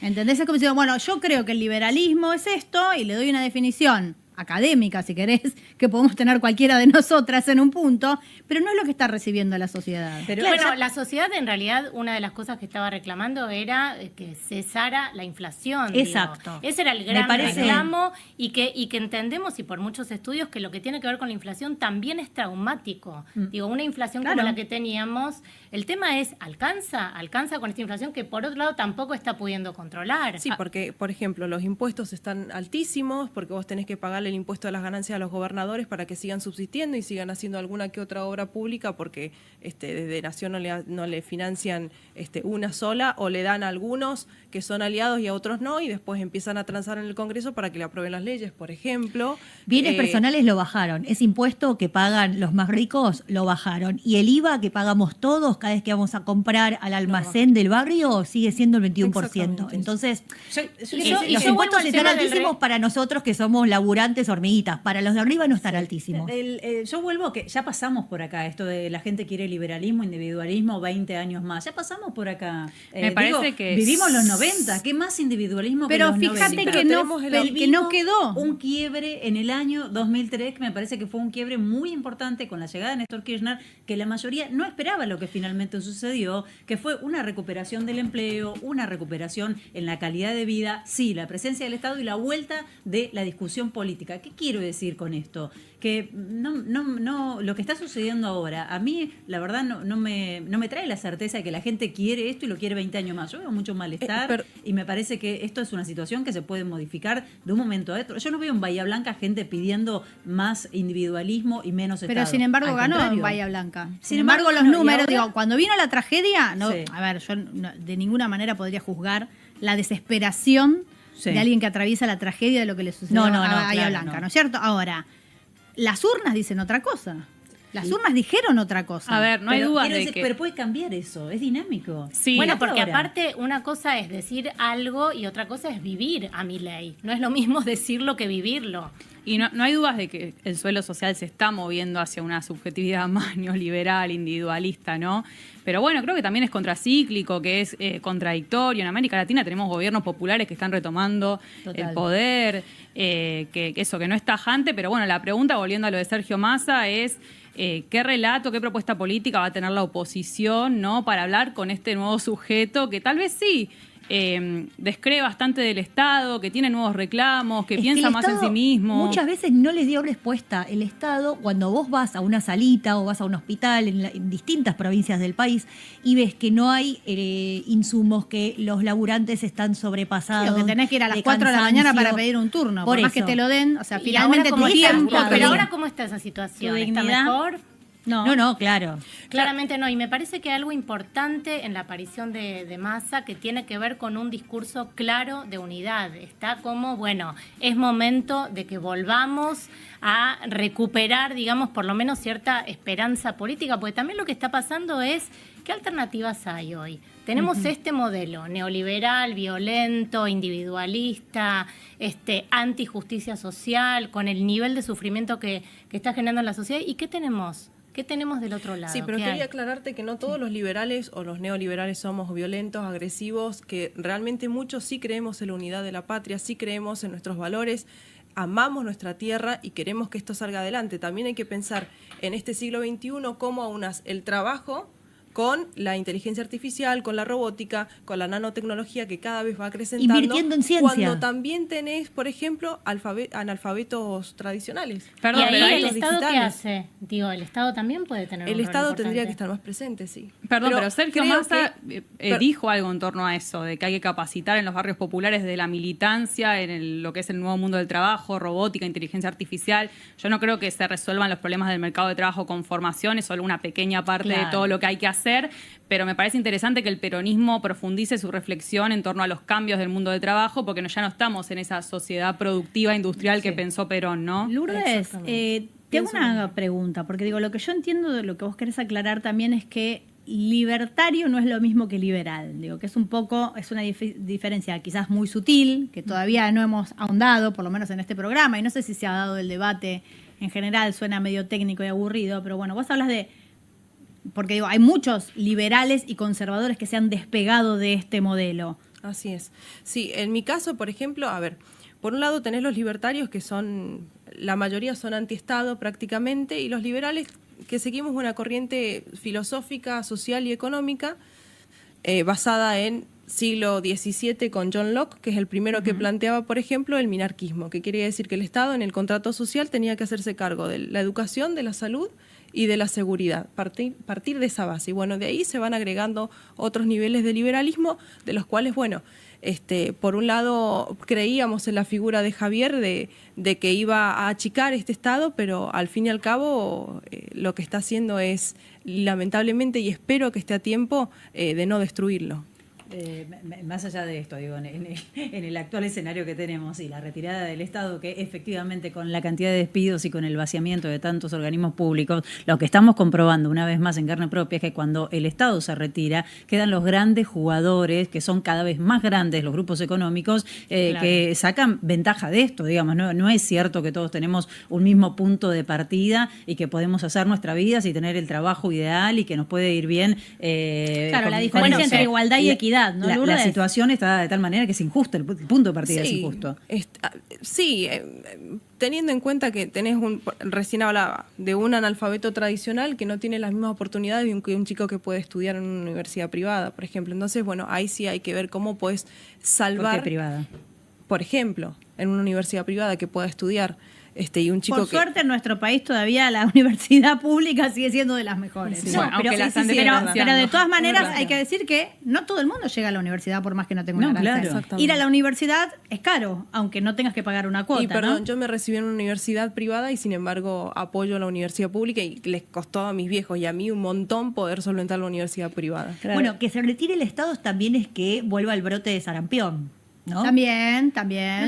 ¿Entendés? Es como si, bueno, yo creo que el liberalismo es esto y le doy una definición académica, si querés, que podemos tener cualquiera de nosotras en un punto, pero no es lo que está recibiendo la sociedad. pero Bueno, la sociedad en realidad una de las cosas que estaba reclamando era que cesara la inflación. digo. Exacto. Ese era el Me gran parece- reclamo y que entendemos, y por muchos estudios, que lo que tiene que ver con la inflación también es traumático. Digo, una inflación Claro. como la que teníamos, el tema es, ¿alcanza con esta inflación que por otro lado tampoco está pudiendo controlar? Sí, porque, por ejemplo, los impuestos están altísimos, porque vos tenés que pagarle el impuesto a las ganancias a los gobernadores para que sigan subsistiendo y sigan haciendo alguna que otra obra pública, porque desde Nación no le financian una sola, o le dan a algunos que son aliados y a otros no, y después empiezan a transar en el Congreso para que le aprueben las leyes, por ejemplo. Bienes personales lo bajaron. Ese impuesto que pagan los más ricos lo bajaron. Y el IVA que pagamos todos cada vez que vamos a comprar al almacén del barrio sigue siendo el 21%. Exactamente. Entonces, y los yo vuelvo impuestos al están tema del altísimos para nosotros que somos laburantes hormiguitas. Para los de arriba no están altísimos. Yo vuelvo que ya pasamos por acá, esto de la gente quiere liberalismo, individualismo, 20 años más. Ya pasamos por acá. Me parece que vivimos los 90, ¿qué más individualismo Pero que los fíjate 90? que tenemos que no quedó. Un quiebre en el año 2003, que me parece que fue un quiebre muy importante con la llegada de Néstor Kirchner, que la mayoría no esperaba lo que finalmente sucedió, que fue una recuperación del empleo, una recuperación en la calidad de vida, sí, la presencia del Estado y la vuelta de la discusión política. ¿Qué quiero decir con esto? Que no, lo que está sucediendo ahora, a mí la verdad no me trae la certeza de que la gente quiere esto y lo quiere 20 años más. Yo veo mucho malestar y me parece que esto es una situación que se puede modificar de un momento a otro. Yo no veo en Bahía Blanca gente pidiendo más individualismo y menos Estado. Pero sin embargo Al ganó en contrario. Bahía Blanca. Sin Sin embargo, embargo, los no, y números, ahora- digo, cuando vino la tragedia, no, Sí. a ver, yo de ninguna manera podría juzgar la desesperación Sí. de alguien que atraviesa la tragedia de lo que le sucedió No, no, a no, Bahía claro, Blanca, no. ¿no es cierto? Ahora, las urnas dicen otra cosa. Las urnas dijeron otra cosa. A ver, no hay Pero dudas quiero de decir, que... pero puede cambiar eso, es dinámico. Sí. Bueno, Hasta porque ahora. aparte una cosa es decir algo y otra cosa es vivir a mi ley. No es lo mismo decirlo que vivirlo. Y no hay dudas de que el suelo social se está moviendo hacia una subjetividad más neoliberal, individualista, ¿no? Pero bueno, creo que también es contracíclico, que es contradictorio. En América Latina tenemos gobiernos populares que están retomando Total. el poder, que eso, que no es tajante. Pero bueno, la pregunta, volviendo a lo de Sergio Massa, es qué relato, qué propuesta política va a tener la oposición, ¿no? Para hablar con este nuevo sujeto que tal vez sí descree bastante del Estado, que tiene nuevos reclamos, que piensa más en sí mismo. Muchas veces no le dio respuesta el Estado cuando vos vas a una salita o vas a un hospital en distintas provincias del país y ves que no hay insumos, que los laburantes están sobrepasados. Sí, o que tenés que ir a las 4 de la mañana para pedir un turno, por más que te lo den, o sea, finalmente tu tiempo. Pero ahora, ¿cómo está esa situación? ¿Está mejor? No, claro. Claramente no, y me parece que hay algo importante en la aparición de Massa que tiene que ver con un discurso claro de unidad. Está como, bueno, es momento de que volvamos a recuperar, digamos, por lo menos cierta esperanza política, porque también lo que está pasando es, ¿qué alternativas hay hoy? Tenemos este modelo neoliberal, violento, individualista, antijusticia social, con el nivel de sufrimiento que está generando en la sociedad. ¿Y qué tenemos? ¿Qué tenemos del otro lado? Sí, pero quería aclararte que no todos los liberales o los neoliberales somos violentos, agresivos, que realmente muchos sí creemos en la unidad de la patria, sí creemos en nuestros valores, amamos nuestra tierra y queremos que esto salga adelante. También hay que pensar en este siglo XXI cómo aunas el trabajo con la inteligencia artificial, con la robótica, con la nanotecnología que cada vez va acrecentando. Invirtiendo en ciencia. Cuando también tenés, por ejemplo, analfabetos tradicionales. Perdón, pero ¿el Estado qué hace? Digo, ¿el Estado también puede tener un rol Estado importante? tendría que estar más presente, sí. Perdón, pero Sergio Massa dijo algo en torno a eso, de que hay que capacitar en los barrios populares de la militancia, en lo que es el nuevo mundo del trabajo, robótica, inteligencia artificial. Yo no creo que se resuelvan los problemas del mercado de trabajo con formación, es solo una pequeña parte de todo lo que hay que hacer. Pero me parece interesante que el peronismo profundice su reflexión en torno a los cambios del mundo de trabajo, porque ya no estamos en esa sociedad productiva industrial que pensó Perón, ¿no? Lourdes, te hago una pregunta, porque digo, lo que yo entiendo de lo que vos querés aclarar también es que libertario no es lo mismo que liberal. Digo, que es una diferencia quizás muy sutil, que todavía no hemos ahondado, por lo menos en este programa, y no sé si se ha dado el debate en general, suena medio técnico y aburrido, pero bueno, vos hablas de... Porque digo, hay muchos liberales y conservadores que se han despegado de este modelo. Así es. Sí, en mi caso, por ejemplo, a ver, por un lado tenés los libertarios que son, la mayoría son antiestado prácticamente, y los liberales que seguimos una corriente filosófica, social y económica basada en siglo XVII con John Locke, que es el primero que planteaba, por ejemplo, el minarquismo, que quería decir que el Estado en el contrato social tenía que hacerse cargo de la educación, de la salud y de la seguridad, partir de esa base. Y bueno, de ahí se van agregando otros niveles de liberalismo, de los cuales, bueno, por un lado creíamos en la figura de Javier de que iba a achicar este Estado, pero al fin y al cabo lo que está haciendo es, lamentablemente, y espero que esté a tiempo, de no destruirlo. Más allá de esto, digo, en el actual escenario que tenemos y la retirada del Estado, que efectivamente con la cantidad de despidos y con el vaciamiento de tantos organismos públicos, lo que estamos comprobando una vez más en carne propia es que cuando el Estado se retira, quedan los grandes jugadores, que son cada vez más grandes los grupos económicos, que sacan ventaja de esto, digamos. No es cierto que todos tenemos un mismo punto de partida y que podemos hacer nuestra vida y tener el trabajo ideal y que nos puede ir bien. Claro, la diferencia entre igualdad y equidad. ¿No, la situación está de tal manera que es injusta, el punto de partida es injusto. Sí, teniendo en cuenta que recién hablaba de un analfabeto tradicional que no tiene las mismas oportunidades que un chico que puede estudiar en una universidad privada, por ejemplo. Entonces, bueno, ahí sí hay que ver cómo puedes salvar... ¿Por qué privada? Por ejemplo, en una universidad privada que pueda estudiar. Y un chico por suerte en nuestro país todavía la universidad pública sigue siendo de las mejores. Sí, bueno, pero de todas maneras hay que decir que no todo el mundo llega a la universidad por más que no tenga una gran acceso. Ir a la universidad es caro, aunque no tengas que pagar una cuota. Y perdón, yo me recibí en una universidad privada y sin embargo apoyo a la universidad pública y les costó a mis viejos y a mí un montón poder solventar la universidad privada. Claro. Bueno, que se retire el Estado también es que vuelva el brote de sarampión, ¿no? También,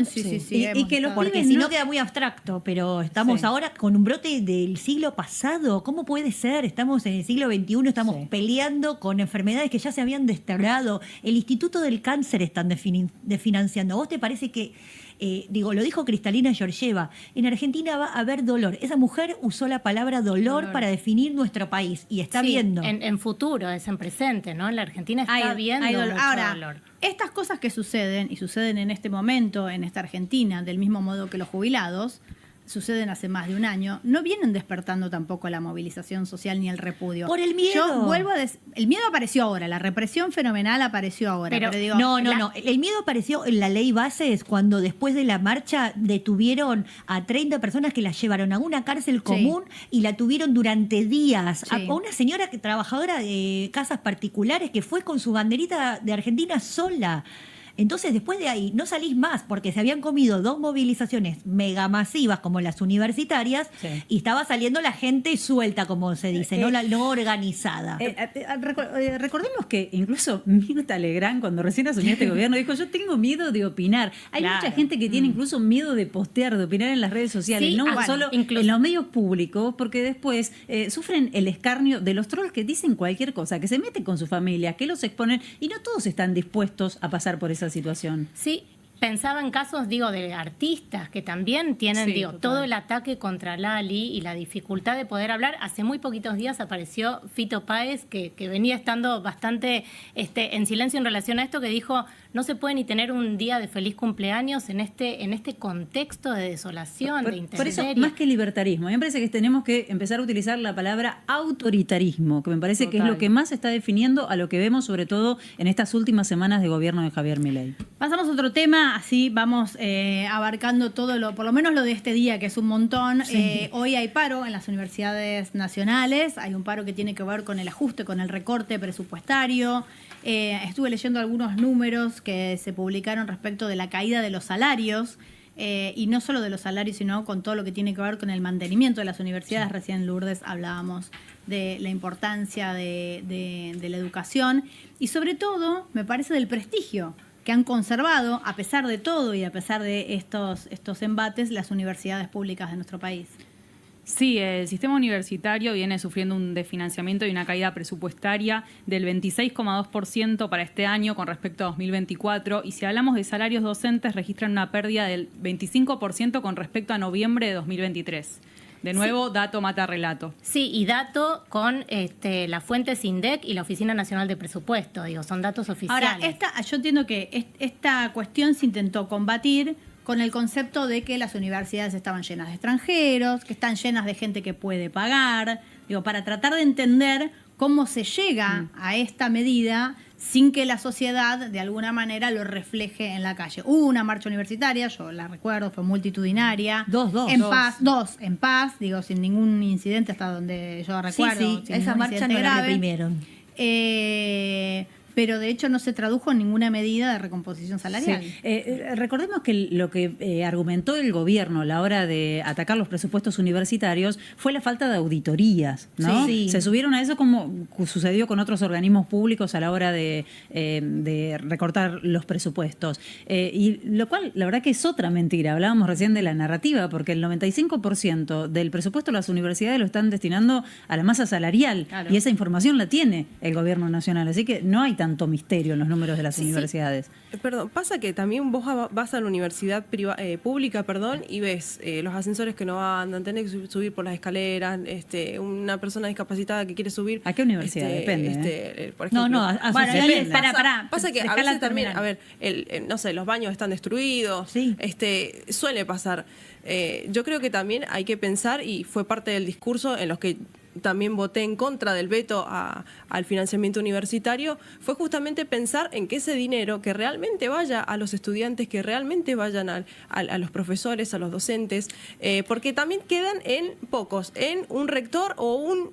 sí. Y que los porque si no queda muy abstracto, pero estamos ahora con un brote del siglo pasado. ¿Cómo puede ser? Estamos en el siglo XXI, estamos peleando con enfermedades que ya se habían desterrado. El Instituto del Cáncer están desfinanciando. ¿A vos te parece que, lo dijo Cristalina Georgieva, en Argentina va a haber dolor? Esa mujer usó la palabra dolor para definir nuestro país y está viendo. En futuro, es en presente, ¿no? En la Argentina está viendo mucho dolor. Estas cosas que suceden, y suceden en este momento, en esta Argentina, del mismo modo que los jubilados, suceden hace más de un año, no vienen despertando tampoco la movilización social ni el repudio. Por el miedo. Yo vuelvo el miedo apareció ahora, la represión fenomenal apareció ahora. Pero digo, no. El miedo apareció en la ley Bases cuando después de la marcha detuvieron a 30 personas que las llevaron a una cárcel común y la tuvieron durante días. Sí. A una señora trabajadora de casas particulares que fue con su banderita de Argentina sola. Entonces, después de ahí, no salís más porque se habían comido 2 movilizaciones megamasivas como las universitarias y estaba saliendo la gente suelta, como se dice, no organizada. Recordemos que incluso Mirta Legrand, cuando recién asumió este gobierno, dijo, yo tengo miedo de opinar. Hay mucha gente que tiene incluso miedo de postear, de opinar en las redes sociales, no solo en los medios públicos, porque después sufren el escarnio de los trolls que dicen cualquier cosa, que se meten con su familia, que los exponen, y no todos están dispuestos a pasar por esa situación. Sí, pensaba en casos, de artistas que también tienen, todo el ataque contra Lali y la dificultad de poder hablar. Hace muy poquitos días apareció Fito Páez, que venía estando bastante en silencio en relación a esto, que dijo, no se puede ni tener un día de feliz cumpleaños en este contexto de desolación, de intemperie. Por eso, más que libertarismo, a mí me parece que tenemos que empezar a utilizar la palabra autoritarismo, que me parece que es lo que más está definiendo a lo que vemos, sobre todo en estas últimas semanas de gobierno de Javier Milei. Pasamos a otro tema, así vamos abarcando todo por lo menos lo de este día, que es un montón. Hoy hay paro en las universidades nacionales, hay un paro que tiene que ver con el ajuste, con el recorte presupuestario. Estuve leyendo algunos números que se publicaron respecto de la caída de los salarios, y no solo de los salarios, sino con todo lo que tiene que ver con el mantenimiento de las universidades. Recién, Lourdes, hablábamos de la importancia de la educación y sobre todo, me parece, del prestigio que han conservado, a pesar de todo y a pesar de estos embates, las universidades públicas de nuestro país. Sí, el sistema universitario viene sufriendo un desfinanciamiento y una caída presupuestaria del 26,2% para este año con respecto a 2024. Y si hablamos de salarios docentes, registran una pérdida del 25% con respecto a noviembre de 2023. De nuevo, dato mata relato. Sí, y dato con la fuente SINDEC y la Oficina Nacional de Presupuesto, son datos oficiales. Ahora, yo entiendo que esta cuestión se intentó combatir con el concepto de que las universidades estaban llenas de extranjeros, que están llenas de gente que puede pagar, para tratar de entender cómo se llega a esta medida sin que la sociedad de alguna manera lo refleje en la calle. Hubo una marcha universitaria, yo la recuerdo, fue multitudinaria. Dos. En paz, sin ningún incidente hasta donde yo recuerdo. Sí, esa marcha no la reprimieron. Pero de hecho no se tradujo en ninguna medida de recomposición salarial. Recordemos que lo que argumentó el gobierno a la hora de atacar los presupuestos universitarios fue la falta de auditorías, ¿no? Sí. Se subieron a eso como sucedió con otros organismos públicos a la hora de recortar los presupuestos. Y lo cual, la verdad que es otra mentira. Hablábamos recién de la narrativa, porque el 95% del presupuesto de las universidades lo están destinando a la masa salarial. Claro. Y esa información la tiene el gobierno nacional. Así que no hay tanto misterio en los números de las universidades. Perdón, pasa que también vos vas a la universidad pública, y ves los ascensores que no andan, tenés que subir por las escaleras, una persona discapacitada que quiere subir. ¿A qué universidad? Depende. Por ejemplo, pasa que a veces también, no sé, los baños están destruidos, suele pasar. Yo creo que también hay que pensar, y fue parte del discurso en los que también voté en contra del veto al financiamiento universitario, fue justamente pensar en que ese dinero que realmente vaya a los estudiantes, que realmente vayan a los profesores, a los docentes, porque también quedan en pocos, en un rector o un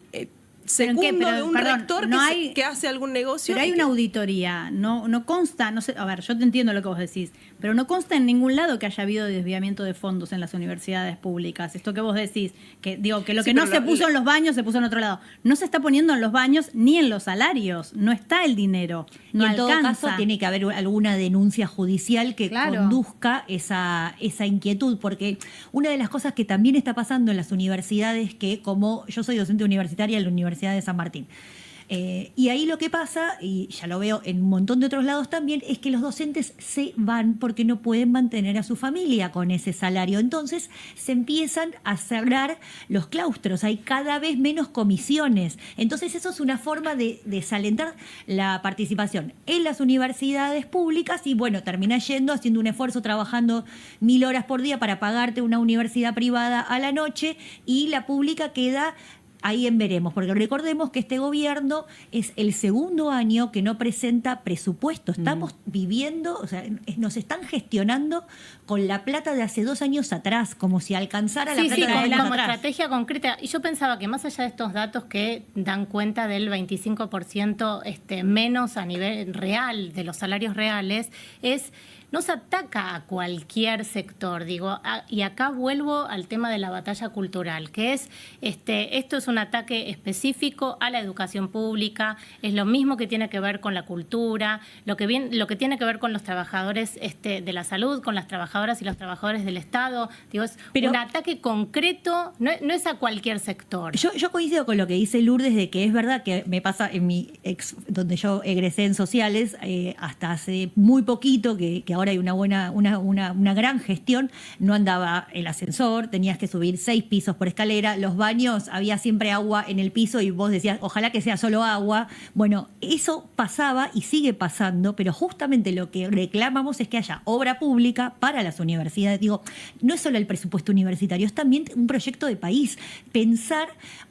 segundo de un rector que hace algún negocio. Pero hay una auditoría, no consta, no sé, a ver, yo te entiendo lo que vos decís, pero no consta en ningún lado que haya habido desviamiento de fondos en las universidades públicas. Esto que vos decís, que lo que no se puso en los baños se puso en otro lado. No se está poniendo en los baños ni en los salarios, no está el dinero, no y en alcanza. todo caso tiene que haber alguna denuncia judicial que conduzca esa inquietud, porque una de las cosas que también está pasando en las universidades, que como yo soy docente universitaria en la Universidad de San Martín, Y ahí lo que pasa, y ya lo veo en un montón de otros lados también, es que los docentes se van porque no pueden mantener a su familia con ese salario. Entonces se empiezan a cerrar los claustros, hay cada vez menos comisiones. Entonces eso es una forma de desalentar la participación en las universidades públicas y bueno, terminás yendo, haciendo un esfuerzo, trabajando 1000 horas por día para pagarte una universidad privada a la noche y la pública queda ahí en veremos, porque recordemos que este gobierno es el segundo año que no presenta presupuesto. Estamos viviendo, o sea, nos están gestionando con la plata de hace 2 años atrás, como si alcanzara la plata de años como atrás. estrategia concreta. Y yo pensaba que más allá de estos datos que dan cuenta del 25% menos a nivel real, de los salarios reales, no se ataca a cualquier sector, digo, y acá vuelvo al tema de la batalla cultural, que es, esto es un ataque específico a la educación pública, es lo mismo que tiene que ver con la cultura, lo que tiene que ver con los trabajadores de la salud, con las trabajadoras y los trabajadores del Estado, digo, es un ataque concreto, no es a cualquier sector. Yo coincido con lo que dice Lourdes, de que es verdad que me pasa en donde yo egresé en sociales, hasta hace muy poquito, que ahora hay una gran gestión, no andaba el ascensor, tenías que subir 6 pisos por escalera, los baños, había siempre agua en el piso y vos decías, ojalá que sea solo agua. Bueno, eso pasaba y sigue pasando, pero justamente lo que reclamamos es que haya obra pública para las universidades. Digo, no es solo el presupuesto universitario, es también un proyecto de país. Pensar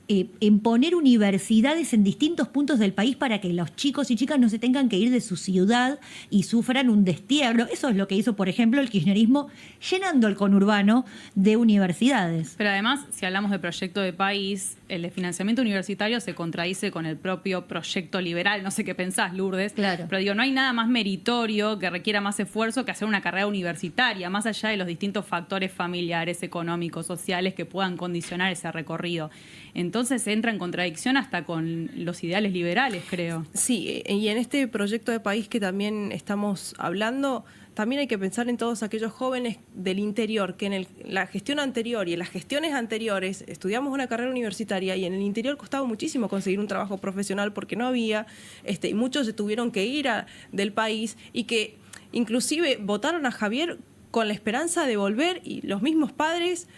en poner universidades en distintos puntos del país para que los chicos y chicas no se tengan que ir de su ciudad y sufran un destierro. Eso es lo que hizo, por ejemplo, el kirchnerismo, llenando el conurbano de universidades. Pero además, si hablamos de proyecto de país, el de financiamiento universitario se contradice con el propio proyecto liberal. No sé qué pensás, Lourdes. Claro. Pero digo, no hay nada más meritorio que requiera más esfuerzo que hacer una carrera universitaria, más allá de los distintos factores familiares, económicos, sociales que puedan condicionar ese recorrido. Entonces entra en contradicción hasta con los ideales liberales, creo. Sí, y en este proyecto de país que también estamos hablando, también hay que pensar en todos aquellos jóvenes del interior que en la gestión anterior y en las gestiones anteriores estudiamos una carrera universitaria y en el interior costaba muchísimo conseguir un trabajo profesional porque no había, y muchos se tuvieron que ir del país y que inclusive votaron a Javier con la esperanza de volver y los mismos padres,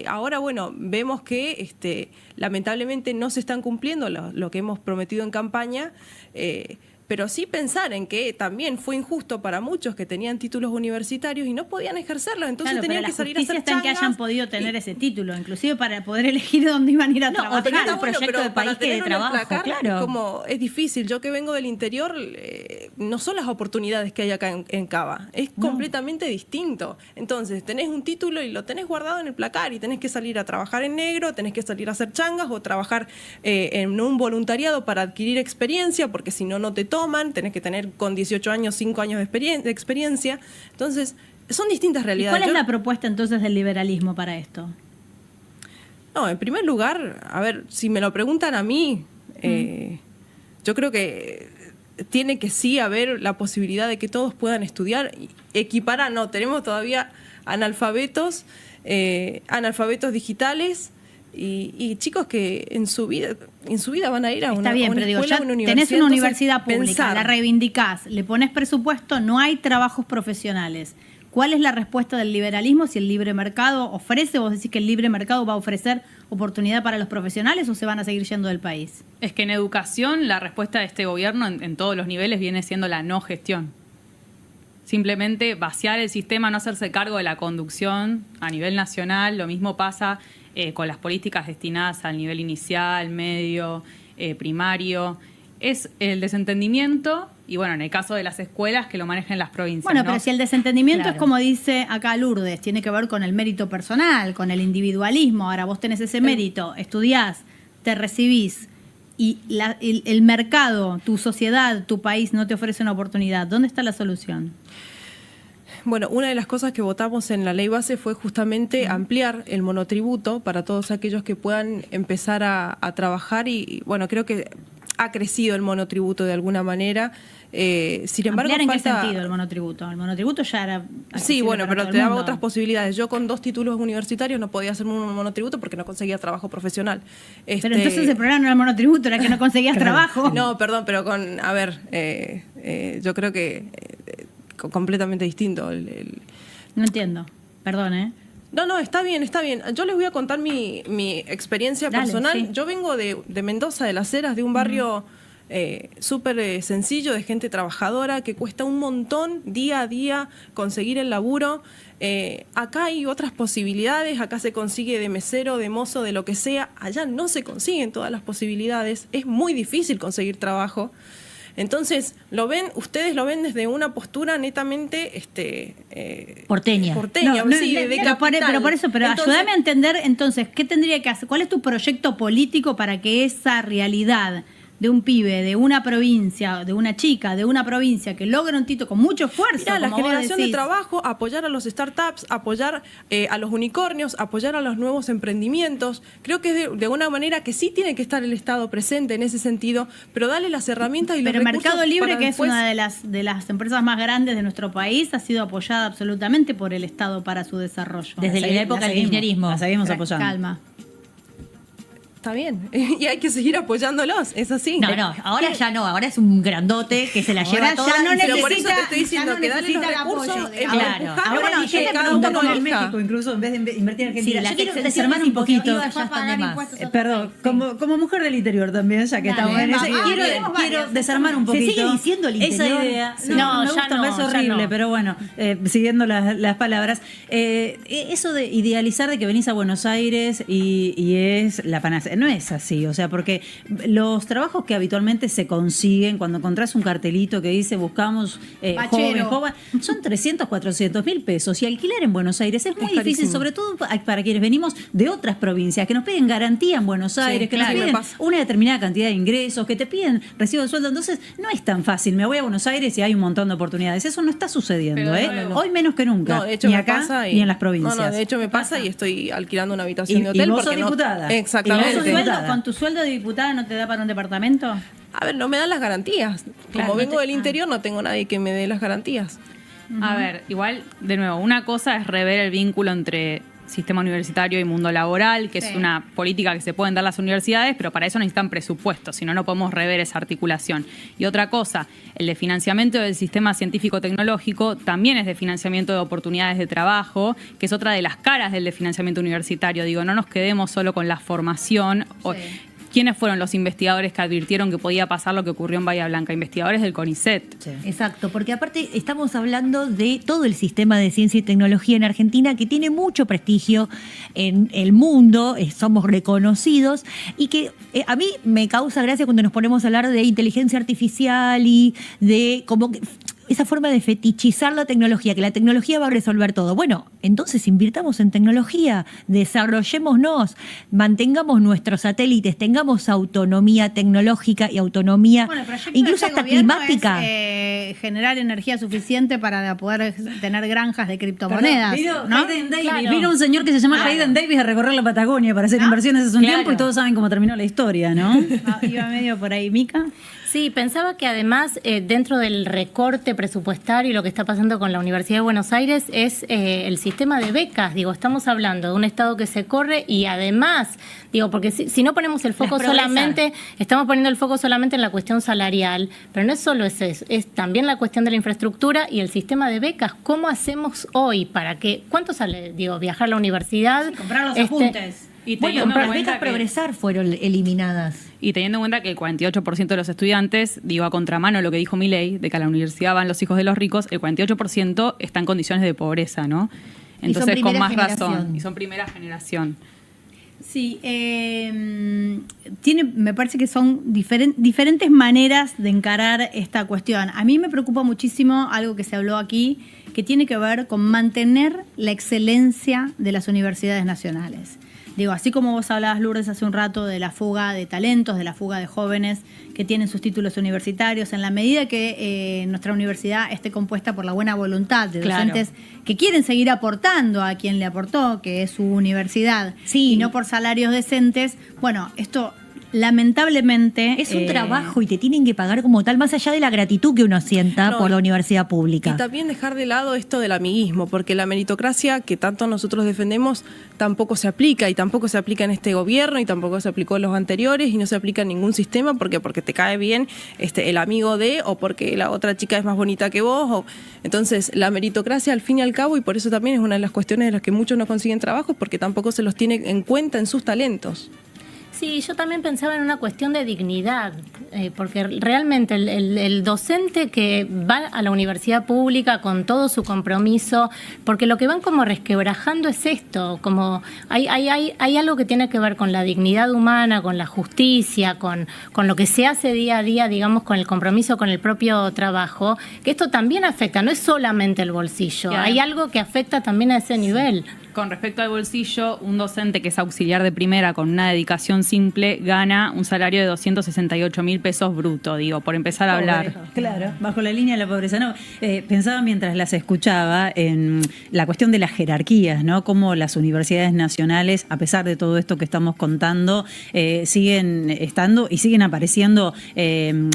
ahora bueno, vemos que lamentablemente no se están cumpliendo lo que hemos prometido en campaña, pero sí pensar en que también fue injusto para muchos que tenían títulos universitarios y no podían ejercerlos, entonces tenían que salir a hacer changas. Que hayan podido tener ese título, inclusive para poder elegir dónde iban a ir a trabajar. O tener un proyecto de país que de trabajo, claro. Es difícil, yo que vengo del interior, no son las oportunidades que hay acá en Cava, es completamente distinto. Entonces, tenés un título y lo tenés guardado en el placar y tenés que salir a trabajar en negro, tenés que salir a hacer changas o trabajar en un voluntariado para adquirir experiencia, porque si no, no te toman, tenés que tener con 18 años, 5 años de experiencia. Entonces, son distintas realidades. ¿Y cuál es la propuesta entonces del liberalismo para esto? No, en primer lugar, a ver, si me lo preguntan a mí, yo creo que tiene que sí haber la posibilidad de que todos puedan estudiar. Equiparar, no, tenemos todavía analfabetos digitales, y chicos que en su vida van a ir a una escuela, pero digo, ya una universidad. tenés una universidad pública, pensar. la reivindicás, le pones presupuesto, no hay trabajos profesionales. ¿Cuál es la respuesta del liberalismo si el libre mercado ofrece? ¿Vos decís que el libre mercado va a ofrecer oportunidad para los profesionales o se van a seguir yendo del país? Es que en educación la respuesta de este gobierno en todos los niveles viene siendo la no gestión. Simplemente vaciar el sistema, no hacerse cargo de la conducción a nivel nacional. Lo mismo pasa con las políticas destinadas al nivel inicial, medio, primario. Es el desentendimiento y, bueno, en el caso de las escuelas, que lo manejen las provincias. Bueno, ¿no? pero si el desentendimiento Claro. es como dice acá Lourdes, tiene que ver con el mérito personal, con el individualismo. Ahora vos tenés ese mérito, estudiás, te recibís y el mercado, tu sociedad, tu país no te ofrece una oportunidad. ¿Dónde está la solución? Bueno, una de las cosas que votamos en la ley base fue justamente ampliar el monotributo para todos aquellos que puedan empezar a trabajar y bueno, creo que ha crecido el monotributo de alguna manera. Sin embargo, ¿en qué sentido el monotributo? El monotributo ya era... Sí, bueno, pero te daba otras posibilidades. Yo con 2 títulos universitarios no podía hacer un monotributo porque no conseguía trabajo profesional. Pero entonces el problema no era el monotributo, era que no conseguías trabajo. No, perdón, pero yo creo que completamente distinto. No entiendo, perdón, No, está bien. Yo les voy a contar mi experiencia personal. Sí. Yo vengo de Mendoza, de Las Heras, de un barrio súper sencillo, de gente trabajadora, que cuesta un montón día a día conseguir el laburo. Acá hay otras posibilidades, acá se consigue de mesero, de mozo, de lo que sea. Allá no se consiguen todas las posibilidades, es muy difícil conseguir trabajo. Entonces, ustedes lo ven desde una postura netamente porteña. Pero ayúdame a entender entonces, ¿qué tendría que hacer? ¿Cuál es tu proyecto político para que esa realidad de un pibe, de una provincia, de una chica, de una provincia que logra un título con mucho esfuerzo? Mira, la generación de trabajo, apoyar a los startups, apoyar a los unicornios, apoyar a los nuevos emprendimientos. Creo que es de una manera que sí tiene que estar el Estado presente en ese sentido, pero darle las herramientas y los recursos. Pero Mercado Libre, que es una de las empresas más grandes de nuestro país, ha sido apoyada absolutamente por el Estado para su desarrollo. Desde la época del kirchnerismo. La seguimos apoyando. Calma. Está bien, y hay que seguir apoyándolos, es así. No, ahora ya no, ahora es un grandote que se la lleva toda. Ya no necesita, pero por eso te estoy diciendo que dale los recursos. Claro. Ahora yo te pregunto como en México, incluso en vez de invertir en Argentina. Sí, yo quiero desarmar un poquito. Perdón, como mujer del interior también, ya que estamos en ese. Quiero desarmar un poquito. ¿Se sigue diciendo el interior? Esa idea. No, me gusta, es horrible, pero bueno, siguiendo las palabras. Eso de idealizar de que venís a Buenos Aires y es la panacea. No es así, o sea, porque los trabajos que habitualmente se consiguen cuando encontrás un cartelito que dice buscamos joven, son 300, 400 mil pesos, y alquilar en Buenos Aires es muy difícil, sobre todo para quienes venimos de otras provincias, que nos piden garantía en Buenos Aires, que nos piden una determinada cantidad de ingresos, que te piden recibo de sueldo. Entonces no es tan fácil, me voy a Buenos Aires y hay un montón de oportunidades. Eso no está sucediendo, hoy menos que nunca, de hecho, ni acá ni en las provincias. De hecho me pasa y estoy alquilando una habitación de hotel. Y vos sos diputada. Exactamente. ¿Con tu sueldo de diputada no te da para un departamento? A ver, no me dan las garantías. Como vengo del interior, no tengo nadie que me dé las garantías. A ver, igual, de nuevo, una cosa es rever el vínculo entre sistema universitario y mundo laboral, que es una política que se pueden dar las universidades, pero para eso necesitan presupuestos, si no, no podemos rever esa articulación. Y otra cosa, el de financiamiento del sistema científico-tecnológico también es de financiamiento de oportunidades de trabajo, que es otra de las caras del de financiamiento universitario. Digo, no nos quedemos solo con la formación. ¿Quiénes fueron los investigadores que advirtieron que podía pasar lo que ocurrió en Bahía Blanca? Investigadores del CONICET. Sí. Exacto, porque aparte estamos hablando de todo el sistema de ciencia y tecnología en Argentina, que tiene mucho prestigio en el mundo, somos reconocidos, y que a mí me causa gracia cuando nos ponemos a hablar de inteligencia artificial y de como que esa forma de fetichizar la tecnología, que la tecnología va a resolver todo. Bueno, entonces invirtamos en tecnología, desarrollémonos, mantengamos nuestros satélites, tengamos autonomía tecnológica y autonomía, incluso hasta climática. Generar energía suficiente para poder tener granjas de criptomonedas. Vino un señor que se llama Hayden Davis a recorrer la Patagonia para hacer inversiones hace un tiempo, y todos saben cómo terminó la historia, ¿no? Iba medio por ahí, Mica. Sí, pensaba que además dentro del recorte presupuestario y lo que está pasando con la Universidad de Buenos Aires es el sistema de becas. Digo, estamos hablando de un Estado que se corre y además, digo, porque si no ponemos el foco solamente, estamos poniendo el foco solamente en la cuestión salarial, pero no es solo eso, es también la cuestión de la infraestructura y el sistema de becas. ¿Cómo hacemos hoy para que, cuánto sale, digo, viajar a la universidad? Comprar los apuntes. Y bueno, las becas Progresar fueron eliminadas. Y teniendo en cuenta que el 48% de los estudiantes, digo, a contramano lo que dijo Milei, de que a la universidad van los hijos de los ricos, el 48% está en condiciones de pobreza, ¿no? Entonces, con más razón. Y son primera generación. Sí, me parece que son diferentes maneras de encarar esta cuestión. A mí me preocupa muchísimo algo que se habló aquí, que tiene que ver con mantener la excelencia de las universidades nacionales. Digo, así como vos hablabas, Lourdes, hace un rato de la fuga de talentos, de la fuga de jóvenes que tienen sus títulos universitarios, en la medida que nuestra universidad esté compuesta por la buena voluntad de docentes que quieren seguir aportando a quien le aportó, que es su universidad, y no por salarios decentes, bueno, esto lamentablemente... Es un trabajo y te tienen que pagar como tal, más allá de la gratitud que uno sienta por la universidad pública. Y también dejar de lado esto del amiguismo, porque la meritocracia que tanto nosotros defendemos tampoco se aplica, y tampoco se aplica en este gobierno, y tampoco se aplicó en los anteriores, y no se aplica en ningún sistema, porque te cae bien el amigo de, o porque la otra chica es más bonita que vos. Entonces, la meritocracia al fin y al cabo, y por eso también es una de las cuestiones de las que muchos no consiguen trabajo, porque tampoco se los tiene en cuenta en sus talentos. Sí, yo también pensaba en una cuestión de dignidad, porque realmente el docente que va a la universidad pública con todo su compromiso, porque lo que van como resquebrajando es esto, como hay algo que tiene que ver con la dignidad humana, con la justicia, con lo que se hace día a día, digamos, con el compromiso con el propio trabajo, que esto también afecta, no es solamente el bolsillo, hay algo que afecta también a ese nivel. Con respecto al bolsillo, un docente que es auxiliar de primera con una dedicación simple gana un salario de 268.000 pesos bruto, digo, por empezar a hablar. Claro, bajo la línea de la pobreza. No, pensaba mientras las escuchaba en la cuestión de las jerarquías, ¿no? Cómo las universidades nacionales, a pesar de todo esto que estamos contando, siguen estando y siguen apareciendo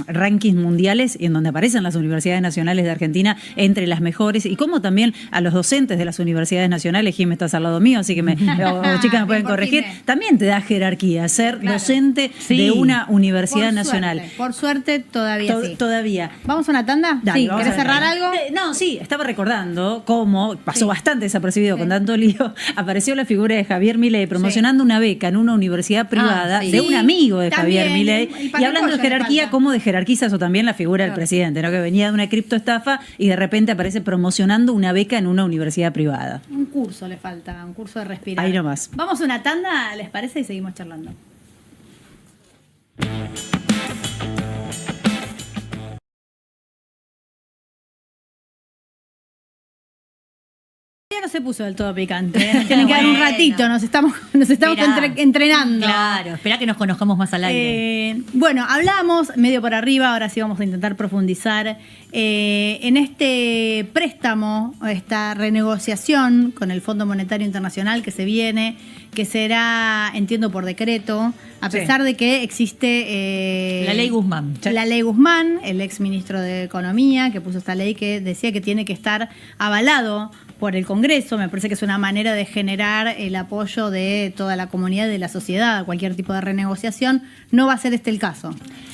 rankings mundiales en donde aparecen las universidades nacionales de Argentina entre las mejores, y cómo también a los docentes de las universidades nacionales, Jim, estás al lado mío, así que o chicas me pueden corregir, también te da jerarquía ser docente de una universidad nacional. Por suerte todavía sí. Todavía. ¿Vamos a una tanda? Dale, Sí, ¿querés cerrar algo? No, sí, estaba recordando cómo pasó bastante desapercibido con tanto lío. Apareció la figura de Javier Milei promocionando una beca en una universidad privada de un amigo de Javier Milei, y hablando de jerarquía, cómo de jerarquiza eso también la figura del presidente, ¿no? Que venía de una criptoestafa y de repente aparece promocionando una beca en una universidad privada. Un curso le falta, un curso de respirar. Ahí nomás. Vamos a una tanda, ¿les parece? Y seguimos charlando. No se puso del todo picante. Tiene que dar un ratito, nos estamos entrenando. Claro, espera que nos conozcamos más al aire. Bueno, hablamos medio por arriba, ahora sí vamos a intentar profundizar en este préstamo, esta renegociación con el Fondo Monetario Internacional que se viene, que será, entiendo, por decreto, a pesar de que existe la ley Guzmán. La ley Guzmán, el ex ministro de Economía, que puso esta ley que decía que tiene que estar avalado por el Congreso. Me parece que es una manera de generar el apoyo de toda la comunidad y de la sociedad a cualquier tipo de renegociación. No va a ser este el caso.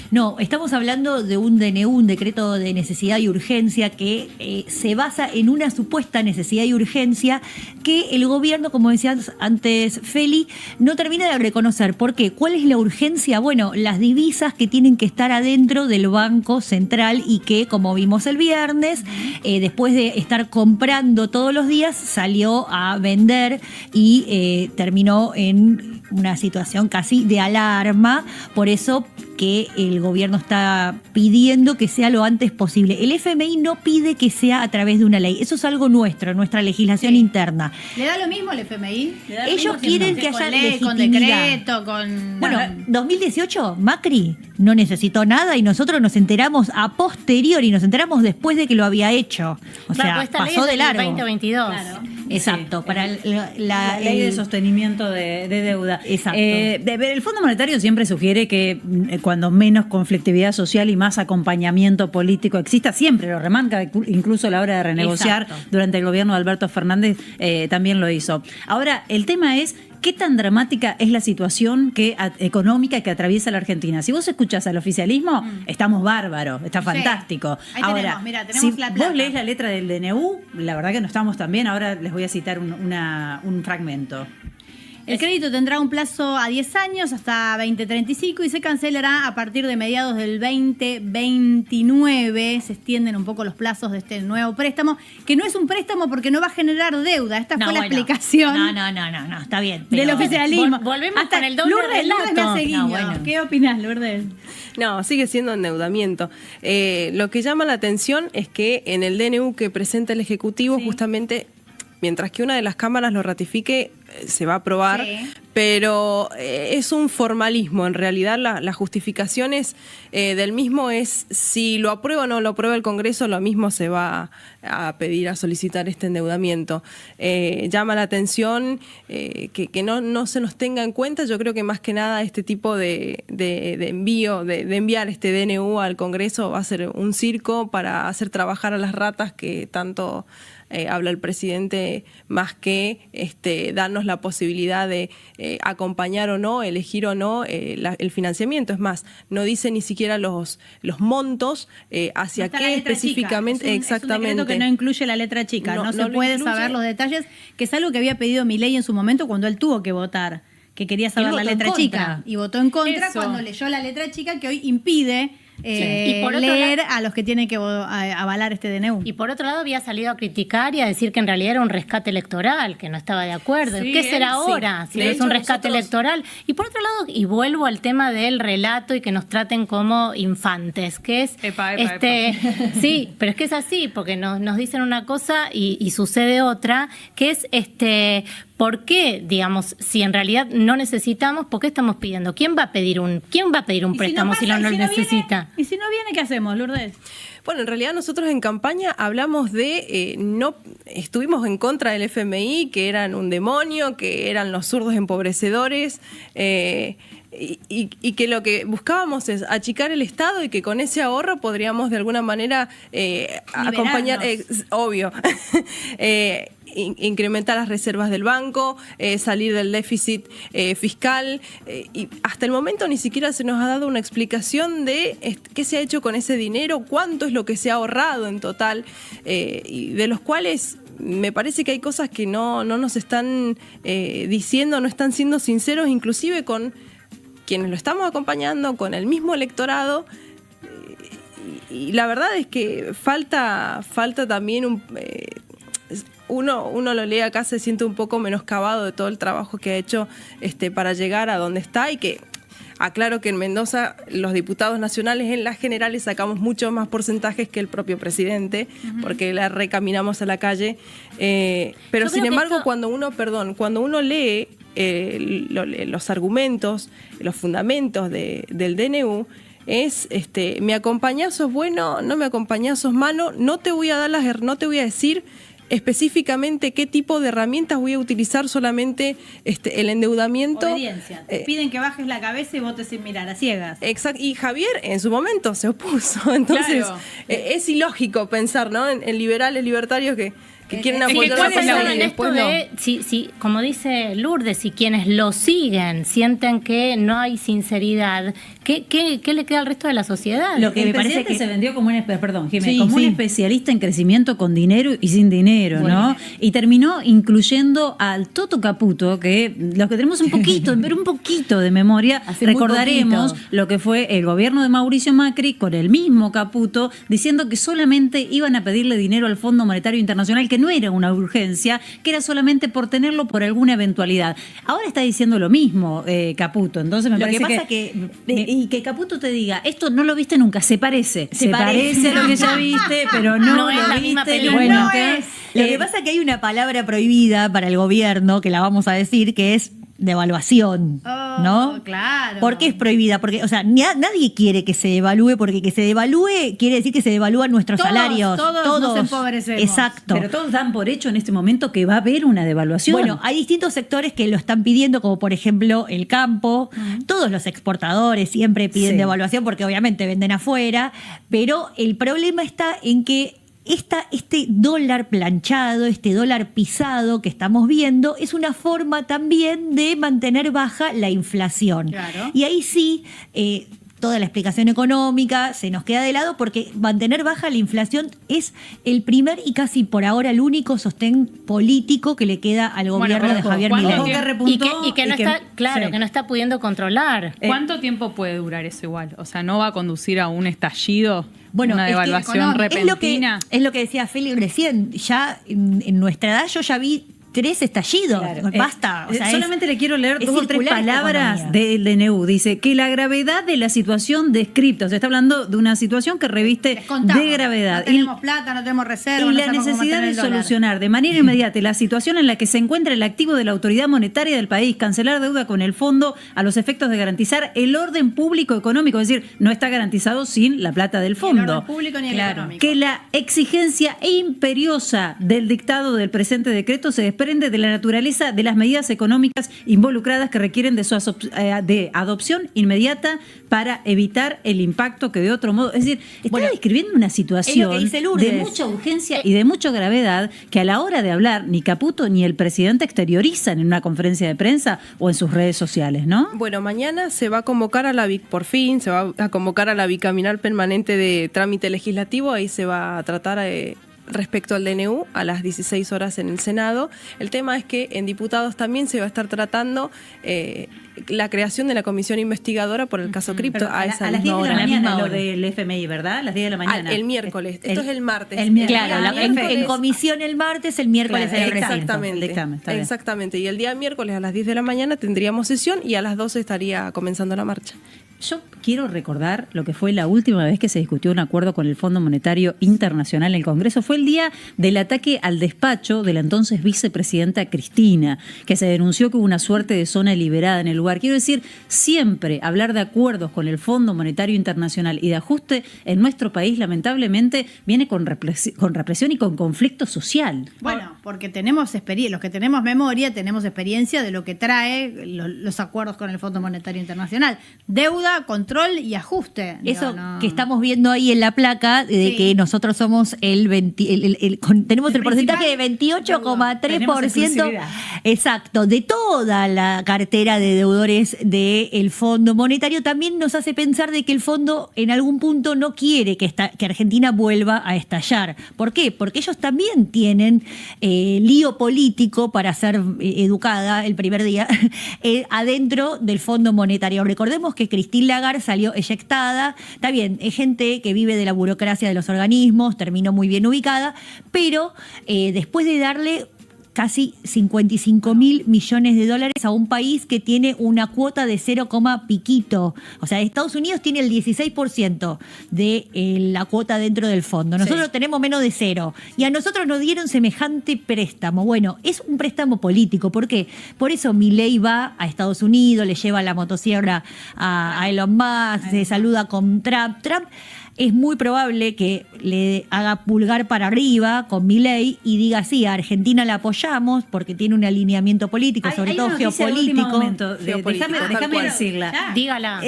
No, estamos hablando de un DNU, un decreto de necesidad y urgencia, que se basa en una supuesta necesidad y urgencia que el gobierno, como decías antes, Feli, no termina de reconocer. ¿Por qué? ¿Cuál es la urgencia? Bueno, las divisas que tienen que estar adentro del Banco Central y que, como vimos el viernes, después de estar comprando todos los días, salió a vender y terminó en una situación casi de alarma. Por eso que el gobierno está pidiendo que sea lo antes posible. El FMI no pide que sea a través de una ley. Eso es algo nuestro, nuestra legislación interna. ¿Le da lo mismo al FMI? Ellos quieren que haya legitimidad. Con decreto, con... Bueno, 2018, Macri no necesitó nada y nosotros nos enteramos a posteriori, nos enteramos después de que lo había hecho. O sea, pasó de largo. 2022. Claro. Exacto, para la ley de sostenimiento de deuda. Exacto. El Fondo Monetario siempre sugiere que cuando menos conflictividad social y más acompañamiento político exista, siempre lo remarca, incluso a la hora de renegociar. Exacto. Durante el gobierno de Alberto Fernández también lo hizo. Ahora, el tema es ¿qué tan dramática es la situación económica que atraviesa la Argentina? Si vos escuchás al oficialismo, estamos bárbaros, está fantástico. Ahí ahora, tenemos si la plata. vos lees la letra del DNU, la verdad que no estamos tan bien. Ahora les voy a citar un fragmento. El crédito tendrá un plazo a 10 años hasta 2035 y se cancelará a partir de mediados del 2029. Se extienden un poco los plazos de este nuevo préstamo, que no es un préstamo porque no va a generar deuda. Esta fue la explicación. No, está bien. Del oficialismo. Volvemos con el doble Lourdes me hace guiño. ¿Qué opinás, Lourdes? No, sigue siendo endeudamiento. Lo que llama la atención es que en el DNU que presenta el Ejecutivo, justamente, mientras que una de las cámaras lo ratifique, se va a aprobar, pero es un formalismo. En realidad las justificaciones del mismo es si lo aprueba o no lo aprueba el Congreso, lo mismo se va a pedir, a solicitar este endeudamiento. Llama la atención que no se nos tenga en cuenta. Yo creo que más que nada este tipo de envío, de enviar este DNU al Congreso va a ser un circo para hacer trabajar a las ratas que tanto habla el presidente, más que darnos la posibilidad de acompañar o no, elegir o no el financiamiento. Es más, no dice ni siquiera los montos hacia qué específicamente. Exactamente. Es un decreto que no incluye la letra chica, no se puede saber los detalles, que es algo que había pedido Milei en su momento cuando él tuvo que votar, que quería saber la letra chica. Y votó en contra cuando leyó la letra chica, que hoy impide y por leer a los que tienen que avalar este DNU. Y por otro lado había salido a criticar y a decir que en realidad era un rescate electoral, que no estaba de acuerdo. ¿Qué será ahora si no es un rescate electoral? Y por otro lado, y vuelvo al tema del relato y que nos traten como infantes, que es sí, pero es que es así, porque nos dicen una cosa y sucede otra, que es ¿por qué, digamos, si en realidad no necesitamos, por qué estamos pidiendo? ¿Quién va a pedir un préstamo si no lo necesita? ¿Y si no viene, qué hacemos, Lourdes? Bueno, en realidad nosotros en campaña hablamos de, estuvimos en contra del FMI, que eran un demonio, que eran los zurdos empobrecedores, y que lo que buscábamos es achicar el Estado y que con ese ahorro podríamos de alguna manera acompañar, obvio, incrementar las reservas del banco, salir del déficit fiscal, y hasta el momento ni siquiera se nos ha dado una explicación de qué se ha hecho con ese dinero, cuánto es lo que se ha ahorrado en total, y de los cuales me parece que hay cosas que no nos están diciendo, no están siendo sinceros, inclusive con quienes lo estamos acompañando, con el mismo electorado, y la verdad es que falta también uno lo lee acá, se siente un poco menoscabado de todo el trabajo que ha hecho para llegar a donde está, y que aclaro que en Mendoza los diputados nacionales en las generales sacamos mucho más porcentajes que el propio presidente, porque la recaminamos a la calle, pero sin embargo cuando uno lee los argumentos, los fundamentos del DNU, es ¿me acompañás, sos bueno? ¿No me acompañás, sos malo? No te voy a decir específicamente qué tipo de herramientas voy a utilizar, solamente el endeudamiento. Obediencia. Te piden que bajes la cabeza y votes sin mirar, a ciegas. Exacto. Y Javier en su momento se opuso. Entonces, es ilógico pensar, ¿no? En liberales, libertarios que quieren apoyar a la en esto de, como dice Lourdes, si quienes lo siguen sienten que no hay sinceridad, ¿qué le queda al resto de la sociedad? Lo que me parece que se vendió como un especialista en crecimiento con dinero y sin dinero, ¿no? Y terminó incluyendo al Toto Caputo, que los que tenemos un poquito de memoria, recordaremos lo que fue el gobierno de Mauricio Macri con el mismo Caputo, diciendo que solamente iban a pedirle dinero al Fondo Monetario Internacional, que no era una urgencia, que era solamente por tenerlo por alguna eventualidad. Ahora está diciendo lo mismo Caputo, entonces me parece y que Caputo te diga, esto no lo viste nunca, se parece a lo que ya viste, pero no es lo la misma viste película. nunca. Lo que pasa es que hay una palabra prohibida para el gobierno, que la vamos a decir, que es devaluación, ¿no? Claro. ¿Por qué es prohibida? Porque, o sea, nadie quiere que se devalúe, porque que se devalúe quiere decir que se devalúan nuestros salarios. Todos nos empobrecemos. Exacto. Pero todos dan por hecho en este momento que va a haber una devaluación. Bueno, hay distintos sectores que lo están pidiendo, como por ejemplo el campo. Todos los exportadores siempre piden devaluación porque obviamente venden afuera, pero el problema está en que este dólar planchado, este dólar pisado que estamos viendo, es una forma también de mantener baja la inflación. Claro. Y ahí sí, toda la explicación económica se nos queda de lado, porque mantener baja la inflación es el primer y casi por ahora el único sostén político que le queda al gobierno de Javier Milei. Que no está pudiendo controlar. ¿Cuánto tiempo puede durar eso igual? O sea, ¿no va a conducir a un estallido? Bueno, una devaluación repentina. Es lo que decía Félix recién. Ya en nuestra edad yo ya vi 3 estallidos. Claro. Basta. O sea, solamente le quiero leer es 2 o 3 circular esta palabras economía. del DNU. Dice que la gravedad de la situación descripta, o sea, está hablando de una situación que reviste Descontamos. de gravedad. No tenemos plata, no tenemos reservas. Y no la sabemos cómo necesidad mantener de el dólar. solucionar de manera inmediata la situación en la que se encuentra el activo de la autoridad monetaria del país, cancelar deuda con el fondo a los efectos de garantizar el orden público económico, es decir, no está garantizado sin la plata del Ni el fondo. orden público ni el Claro. económico. Que la exigencia imperiosa del dictado del presente decreto se desprende de la naturaleza de las medidas económicas involucradas que requieren de su de adopción inmediata para evitar el impacto que de otro modo... Es decir, está describiendo una situación dice Lourdes. de mucha urgencia y de mucha gravedad que a la hora de hablar ni Caputo ni el presidente exteriorizan en una conferencia de prensa o en sus redes sociales, ¿no? Bueno, mañana se va a convocar a la por fin se va a convocar a la bicaminal permanente de trámite legislativo. Ahí se va a tratar respecto al DNU a las 16 horas en el Senado. El tema es que en diputados también se va a estar tratando la creación de la comisión investigadora por el caso cripto Pero a esa las 10 de misma la hora. mañana lo del FMI, ¿verdad? A las 10 de la mañana. El miércoles. Esto es el martes. El miércoles. Claro, en comisión el martes, el miércoles Claro, el recinto. Exactamente. El dictamen, está bien. Exactamente. Y el día miércoles a las 10 de la mañana tendríamos sesión y a las 12 estaría comenzando la marcha. Yo quiero recordar lo que fue la última vez que se discutió un acuerdo con el Fondo Monetario Internacional en el Congreso. Fue el día del ataque al despacho de la entonces vicepresidenta Cristina, que se denunció que hubo una suerte de zona liberada en el lugar. Quiero decir, siempre hablar de acuerdos con el Fondo Monetario Internacional y de ajuste en nuestro país, lamentablemente, viene con represión y con conflicto social. Bueno, porque tenemos experiencia, los que tenemos memoria, tenemos experiencia de lo que trae los acuerdos con el Fondo Monetario Internacional. Deuda, control y ajuste. Eso No. que estamos viendo ahí en la placa, de Sí. que nosotros somos tenemos el porcentaje de 28,3%. Exacto, de toda la cartera de deudores del Fondo Monetario. También nos hace pensar de que el fondo en algún punto no quiere que Argentina vuelva a estallar. ¿Por qué? Porque ellos también tienen lío político para ser educada el primer día adentro del Fondo Monetario. Recordemos que Christine Lagarde salió eyectada. Está bien, es gente que vive de la burocracia de los organismos, terminó muy bien ubicada, pero después de darle casi 55.000 millones de dólares a un país que tiene una cuota de 0, piquito. O sea, Estados Unidos tiene el 16% de la cuota dentro del fondo. Nosotros tenemos menos de 0. Y a nosotros nos dieron semejante préstamo. Bueno, es un préstamo político. ¿Por qué? Por eso Milei va a Estados Unidos, le lleva la motosierra a Elon Musk, se saluda con Trump. Trump es muy probable que le haga pulgar para arriba con Milei y diga, sí, a Argentina la apoyamos porque tiene un alineamiento político, sobre todo geopolítico. Déjame decirla. Dígala.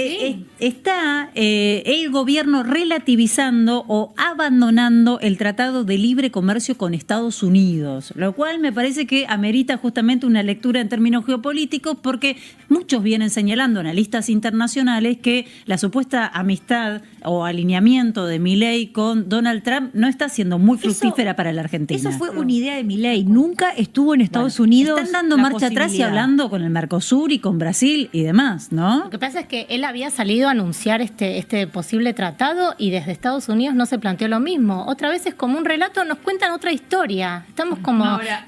Está el gobierno relativizando o abandonando el Tratado de Libre Comercio con Estados Unidos, lo cual me parece que amerita justamente una lectura en términos geopolíticos, porque muchos vienen señalando, analistas internacionales, que la supuesta amistad o alineamiento de Milei con Donald Trump no está siendo muy fructífera para la Argentina. Eso fue una idea de Milei. Nunca estuvo en Estados Unidos. Están dando la marcha atrás y posibilidad. hablando con el Mercosur y con Brasil y demás, ¿no? Lo que pasa es que él había salido a anunciar este posible tratado y desde Estados Unidos no se planteó lo mismo. Otra vez es como un relato, nos cuentan otra historia. Estamos como... Ahora,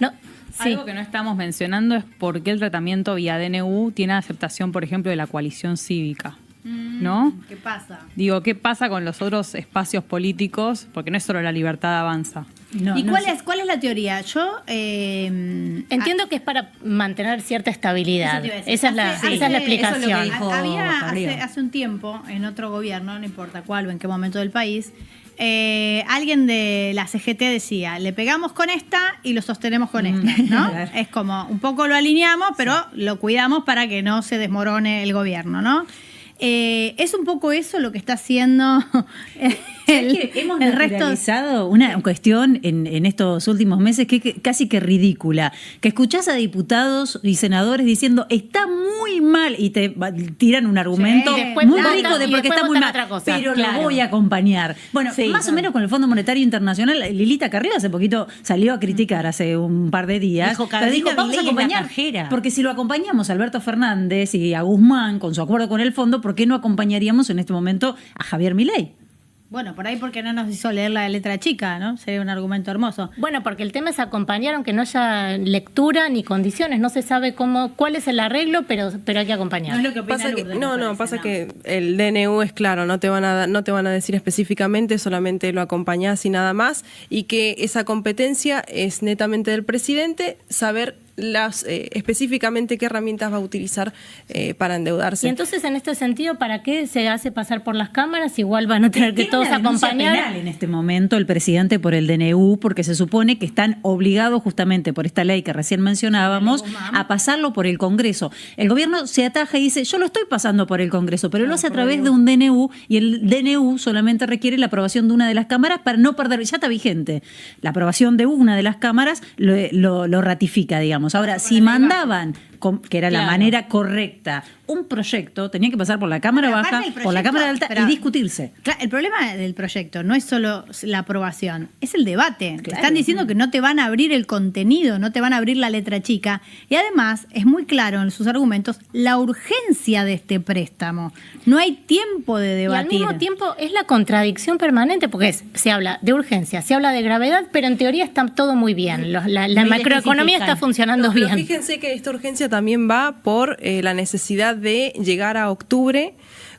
sí. Algo que no estamos mencionando es por qué el tratamiento vía DNU tiene aceptación, por ejemplo, de la coalición cívica. ¿No? ¿Qué pasa? Digo, ¿qué pasa con los otros espacios políticos? Porque no es solo la libertad avanza. No, ¿Y no cuál sé. es la teoría? Yo Entiendo que es para mantener cierta estabilidad. Eso te iba a decir. Esa es la Hace- explicación. eso es lo que dijo había Carrió. hace un tiempo, en otro gobierno, no importa cuál o en qué momento del país, alguien de la CGT decía, le pegamos con esta y lo sostenemos con esta, ¿no? Claro. Es como, un poco lo alineamos, pero lo cuidamos para que no se desmorone el gobierno, ¿no? Es un poco eso lo que está haciendo Hemos naturalizado una cuestión en estos últimos meses que casi que ridícula, que escuchás a diputados y senadores diciendo está muy mal y te tiran un argumento Sí, después muy votan- rico de y porque después está muy votan mal, otra cosa, pero claro. lo voy a acompañar. Bueno, Sí. más o menos con el Fondo Monetario Internacional, Lilita Carrió hace poquito salió a criticar hace un par de días, Dijo, pero dijo, Carolina vamos a Milei es la acompañar, cajera. porque si lo acompañamos a Alberto Fernández y a Guzmán con su acuerdo con el fondo, ¿por qué no acompañaríamos en este momento a Javier Milei? Bueno, por ahí porque no nos hizo leer la letra chica, ¿no? Sería un argumento hermoso. Bueno, porque el tema es acompañar, aunque no haya lectura ni condiciones. No se sabe cuál es el arreglo, pero hay que acompañar. No es lo que opina Pasa que, Lourdes, pasa que el DNU es claro, no te van a decir específicamente, solamente lo acompañás y nada más, y que esa competencia es netamente del presidente, saber específicamente qué herramientas va a utilizar para endeudarse. Y entonces, en este sentido, ¿para qué se hace pasar por las cámaras? Igual van a tener que todos acompañar. Penal en este momento el presidente por el DNU, porque se supone que están obligados justamente por esta ley que recién mencionábamos a pasarlo por el Congreso. El gobierno se ataja y dice, yo lo estoy pasando por el Congreso, pero lo hace a través de un DNU, y el DNU solamente requiere la aprobación de una de las cámaras para no perder, ya está vigente. La aprobación de una de las cámaras lo ratifica, digamos. Ahora, si mandaban, que era la manera correcta, un proyecto, tenía que pasar por la Cámara Baja, por la Cámara Alta y discutirse. Claro, el problema del proyecto no es solo la aprobación, es el debate. Claro. Están diciendo que no te van a abrir el contenido, no te van a abrir la letra chica. Y además, es muy claro en sus argumentos la urgencia de este préstamo. No hay tiempo de debatir. Y al mismo tiempo es la contradicción permanente, porque se habla de urgencia, se habla de gravedad, pero en teoría está todo muy bien. La macroeconomía está funcionando bien. Pero fíjense que esta urgencia también va por la necesidad de llegar a octubre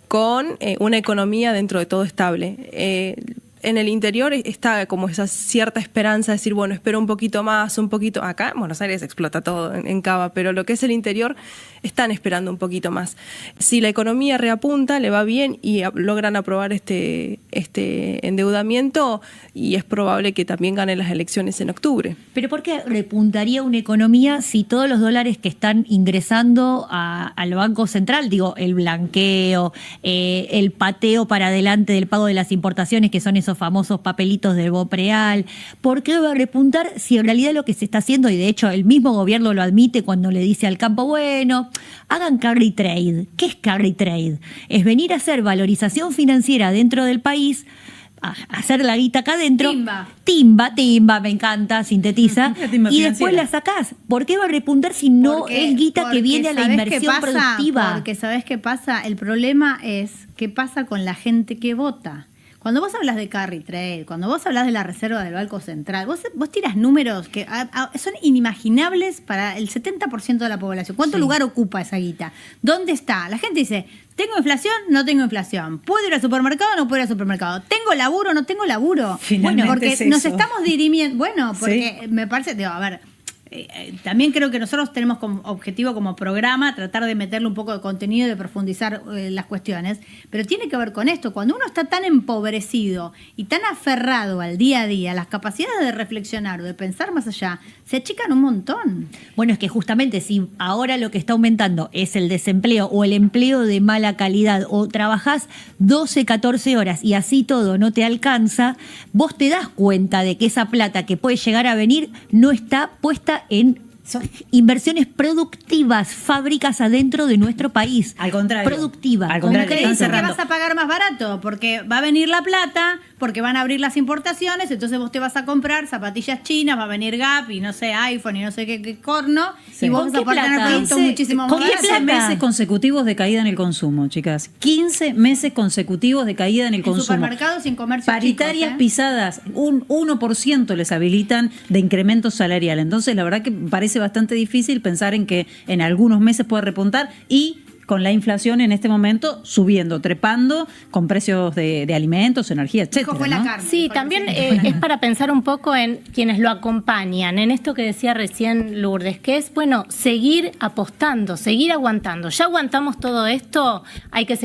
con una economía dentro de todo estable. En el interior está como esa cierta esperanza de decir, bueno, espero un poquito más, un poquito. Acá en Buenos Aires explota todo en Cava, pero lo que es el interior están esperando un poquito más. Si la economía reapunta, le va bien y logran aprobar este endeudamiento, y es probable que también ganen las elecciones en octubre. Pero ¿por qué repuntaría una economía si todos los dólares que están ingresando al Banco Central, digo, el blanqueo, el pateo para adelante del pago de las importaciones, que son esos famosos papelitos del BOPREAL, ¿por qué va a repuntar si en realidad lo que se está haciendo, y de hecho el mismo gobierno lo admite cuando le dice al campo, bueno, hagan carry trade? ¿Qué es carry trade? Es venir a hacer valorización financiera dentro del país, a hacer la guita acá adentro. Timba, me encanta, sintetiza. Y después la sacás. ¿Por qué va a repuntar si no es guita que viene a la inversión productiva? Porque ¿sabés qué pasa? El problema es qué pasa con la gente que vota. Cuando vos hablas de carry trade, cuando vos hablas de la reserva del Banco Central, vos tiras números que son inimaginables para el 70% de la población. ¿Cuánto lugar ocupa esa guita? ¿Dónde está? La gente dice, ¿tengo inflación? No tengo inflación. ¿Puedo ir al supermercado? No puedo ir al supermercado. ¿Tengo laburo? No tengo laburo. Finalmente bueno, porque es eso. nos estamos dirimiendo. Bueno, porque me parece, digo, a ver, también creo que nosotros tenemos como objetivo, como programa, tratar de meterle un poco de contenido y de profundizar las cuestiones, pero tiene que ver con esto. Cuando uno está tan empobrecido y tan aferrado al día a día, las capacidades de reflexionar o de pensar más allá se achican un montón. Bueno, es que justamente si ahora lo que está aumentando es el desempleo o el empleo de mala calidad, o trabajás 12, 14 horas y así todo no te alcanza, vos te das cuenta de que esa plata que puede llegar a venir no está puesta en inversiones productivas, fábricas adentro de nuestro país. Al contrario. Productiva. Al contrario, ¿Crees que vas a pagar más barato? Porque va a venir la plata, porque van a abrir las importaciones, entonces vos te vas a comprar zapatillas chinas, va a venir Gap y no sé, iPhone y no sé qué corno, y vos vas a poder tener productos muchísimo más baratos. 15 meses consecutivos de caída en el consumo, chicas. 15 meses consecutivos de caída en el consumo. Supermercados sin comercio. Paritarias chicos, pisadas, un 1% les habilitan de incremento salarial. Entonces, la verdad que parece bastante difícil pensar en que en algunos meses puede repuntar, y con la inflación en este momento subiendo, trepando, con precios de alimentos, energía, etcétera, fue la ¿no? carne, Sí, también es para pensar un poco en quienes lo acompañan, en esto que decía recién Lourdes, que es, bueno, seguir apostando, seguir aguantando. Ya aguantamos todo esto, hay que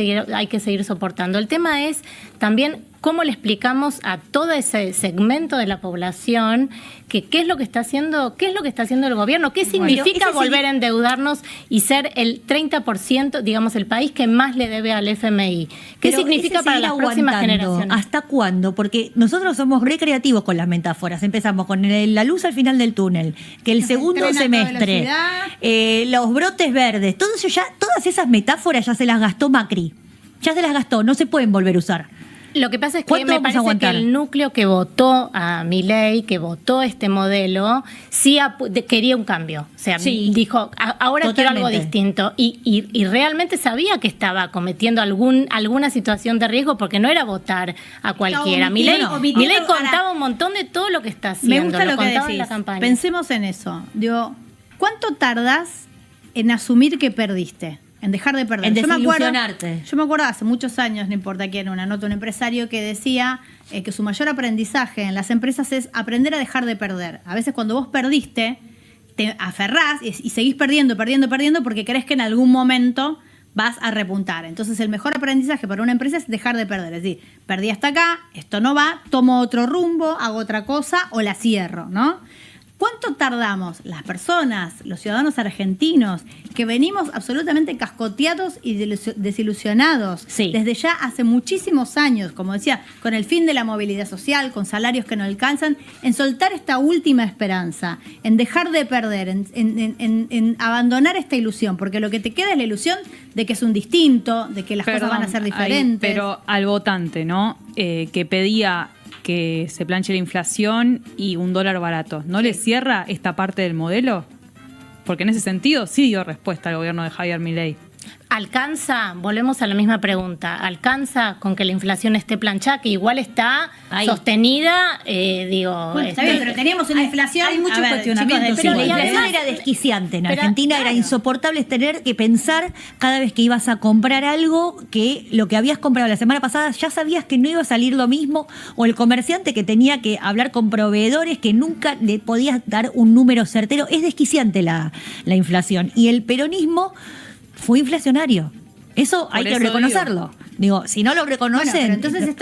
seguir soportando. El tema es también cómo le explicamos a todo ese segmento de la población que qué es lo que está haciendo el gobierno, qué significa volver a endeudarnos y ser el 30%, digamos, el país que más le debe al FMI. ¿Qué significa para las próximas generaciones? ¿Hasta cuándo? Porque nosotros somos recreativos con las metáforas. Empezamos con la luz al final del túnel, que el segundo semestre, los brotes verdes, todo eso ya, todas esas metáforas ya se las gastó Macri. Ya se las gastó, no se pueden volver a usar. Lo que pasa es que ¿Cuánto me vamos a parece que aguantar? el núcleo que votó a Milei, que votó este modelo, sí quería un cambio. O sea, Sí. dijo, ahora quiero algo Totalmente. distinto. Y realmente sabía que estaba cometiendo alguna situación de riesgo, porque no era votar a cualquiera. Milei contaba un montón de todo lo que está haciendo. Me gusta lo que contaba en decís. la campaña. Pensemos en eso. Digo, ¿cuánto tardas en asumir que perdiste? En dejar de perder. En Yo me desilusionarte. acuerdo hace muchos años, no importa quién, una nota, un empresario que decía que su mayor aprendizaje en las empresas es aprender a dejar de perder. A veces cuando vos perdiste, te aferrás y seguís perdiendo porque crees que en algún momento vas a repuntar. Entonces el mejor aprendizaje para una empresa es dejar de perder. Es decir, perdí hasta acá, esto no va, tomo otro rumbo, hago otra cosa o la cierro, ¿no? ¿Cuánto tardamos las personas, los ciudadanos argentinos, que venimos absolutamente cascoteados y desilusionados Sí. desde ya hace muchísimos años, como decía, con el fin de la movilidad social, con salarios que no alcanzan, en soltar esta última esperanza, en dejar de perder, en abandonar esta ilusión? Porque lo que te queda es la ilusión de que es un distinto, de que las cosas van a ser diferentes. Pero al votante, ¿no? Que pedía que se planche la inflación y un dólar barato, ¿no le cierra esta parte del modelo? Porque en ese sentido sí dio respuesta al gobierno de Javier Milei. ¿Alcanza? Volvemos a la misma pregunta. ¿Alcanza con que la inflación esté planchada, que igual está Ahí. sostenida? Bueno, está bien, pero teníamos una inflación. hay muchos a ver, cuestionamientos chicos, Pero la igual, y inflación además- era desquiciante en Pero, Argentina, era claro. insoportable tener que pensar cada vez que ibas a comprar algo que lo que habías comprado la semana pasada ya sabías que no iba a salir lo mismo, o el comerciante que tenía que hablar con proveedores que nunca le podías dar un número certero. Es desquiciante la inflación. Y el peronismo fue inflacionario. Eso hay que eso reconocerlo. Digo, si no lo Bueno, reconocen... pero entonces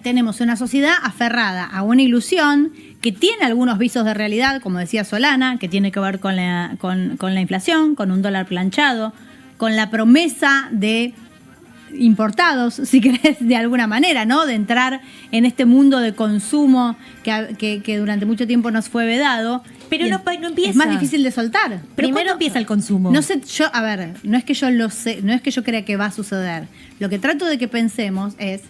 tenemos una sociedad aferrada a una ilusión que tiene algunos visos de realidad, como decía Solana, que tiene que ver con la inflación, con un dólar planchado, con la promesa de importados, si querés, de alguna manera, ¿no? De entrar en este mundo de consumo que durante mucho tiempo nos fue vedado. Pero Y no empieza. Es más difícil de soltar. Pero Primero- ¿cuándo empieza el consumo? No sé, a ver, no es que yo lo sé, no es que yo crea que va a suceder. Lo que trato de que pensemos es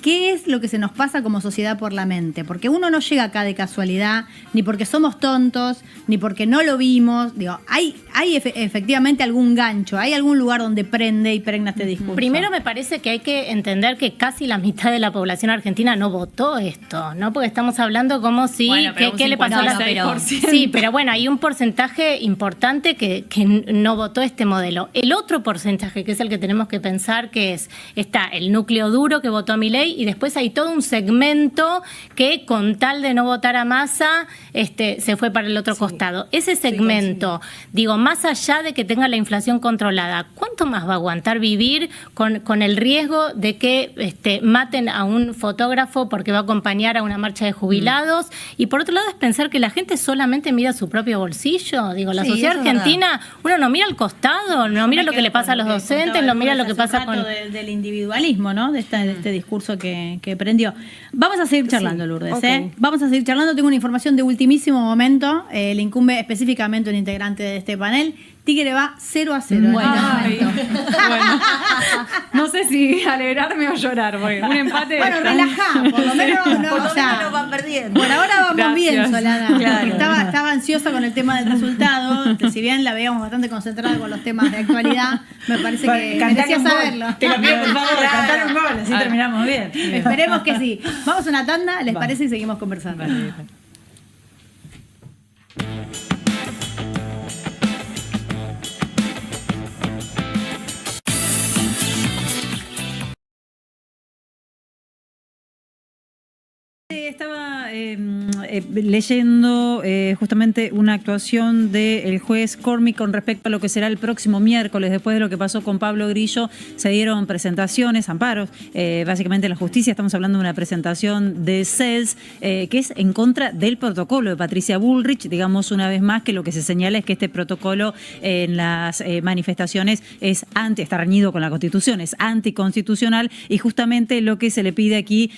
qué es lo que se nos pasa como sociedad por la mente. Porque uno no llega acá de casualidad, ni porque somos tontos, ni porque no lo vimos. Digo, hay efectivamente algún gancho, hay algún lugar donde prende y pregna este discurso. Primero me parece que hay que entender que casi la mitad de la población argentina no votó esto, ¿no? Porque estamos hablando como si, Bueno, pero ¿qué le pasó a la 56%. Sí, pero bueno, hay un porcentaje importante que no votó este modelo. El otro porcentaje, que es el que tenemos que pensar, que está el núcleo duro que votó a Milei, y después hay todo un segmento que con tal de no votar a Massa, se fue para el otro costado. Ese segmento, digo, más allá de que tenga la inflación controlada, ¿cuánto más va a aguantar vivir con el riesgo de que maten a un fotógrafo porque va a acompañar a una marcha de jubilados? Y por otro lado es pensar que la gente solamente mira su propio bolsillo. Digo, la Sí, sociedad eso es argentina, uno no mira al costado, no mira lo que le pasa a los docentes, no mira lo que pasa con... del individualismo, ¿no? De este discurso que prendió. Vamos a seguir charlando, Lourdes. ok. Vamos a seguir charlando. Tengo una información de ultimísimo momento. Le incumbe específicamente un integrante de este panel. Tigre va 0-0 en Bueno. este momento. Bueno, no sé si alegrarme o llorar, porque un empate... Bueno, relajá, por lo menos no, Por lo o sea, menos no van perdiendo. por ahora vamos Gracias. bien, Solana. Claro. Estaba ansiosa con el tema del resultado, que si bien la veíamos bastante concentrada con los temas de actualidad, me parece que merecía saberlo. Te lo pido, por favor, cantar un gol, así terminamos bien. Esperemos que sí. Vamos a una tanda, ¿les parece? Y seguimos conversando. Estaba leyendo justamente una actuación del juez Cormick con respecto a lo que será el próximo miércoles. Después de lo que pasó con Pablo Grillo, se dieron presentaciones, amparos, básicamente en la justicia. Estamos hablando de una presentación de CELS que es en contra del protocolo de Patricia Bullrich. Digamos una vez más que lo que se señala es que este protocolo en las manifestaciones está reñido con la Constitución, es anticonstitucional, y justamente lo que se le pide aquí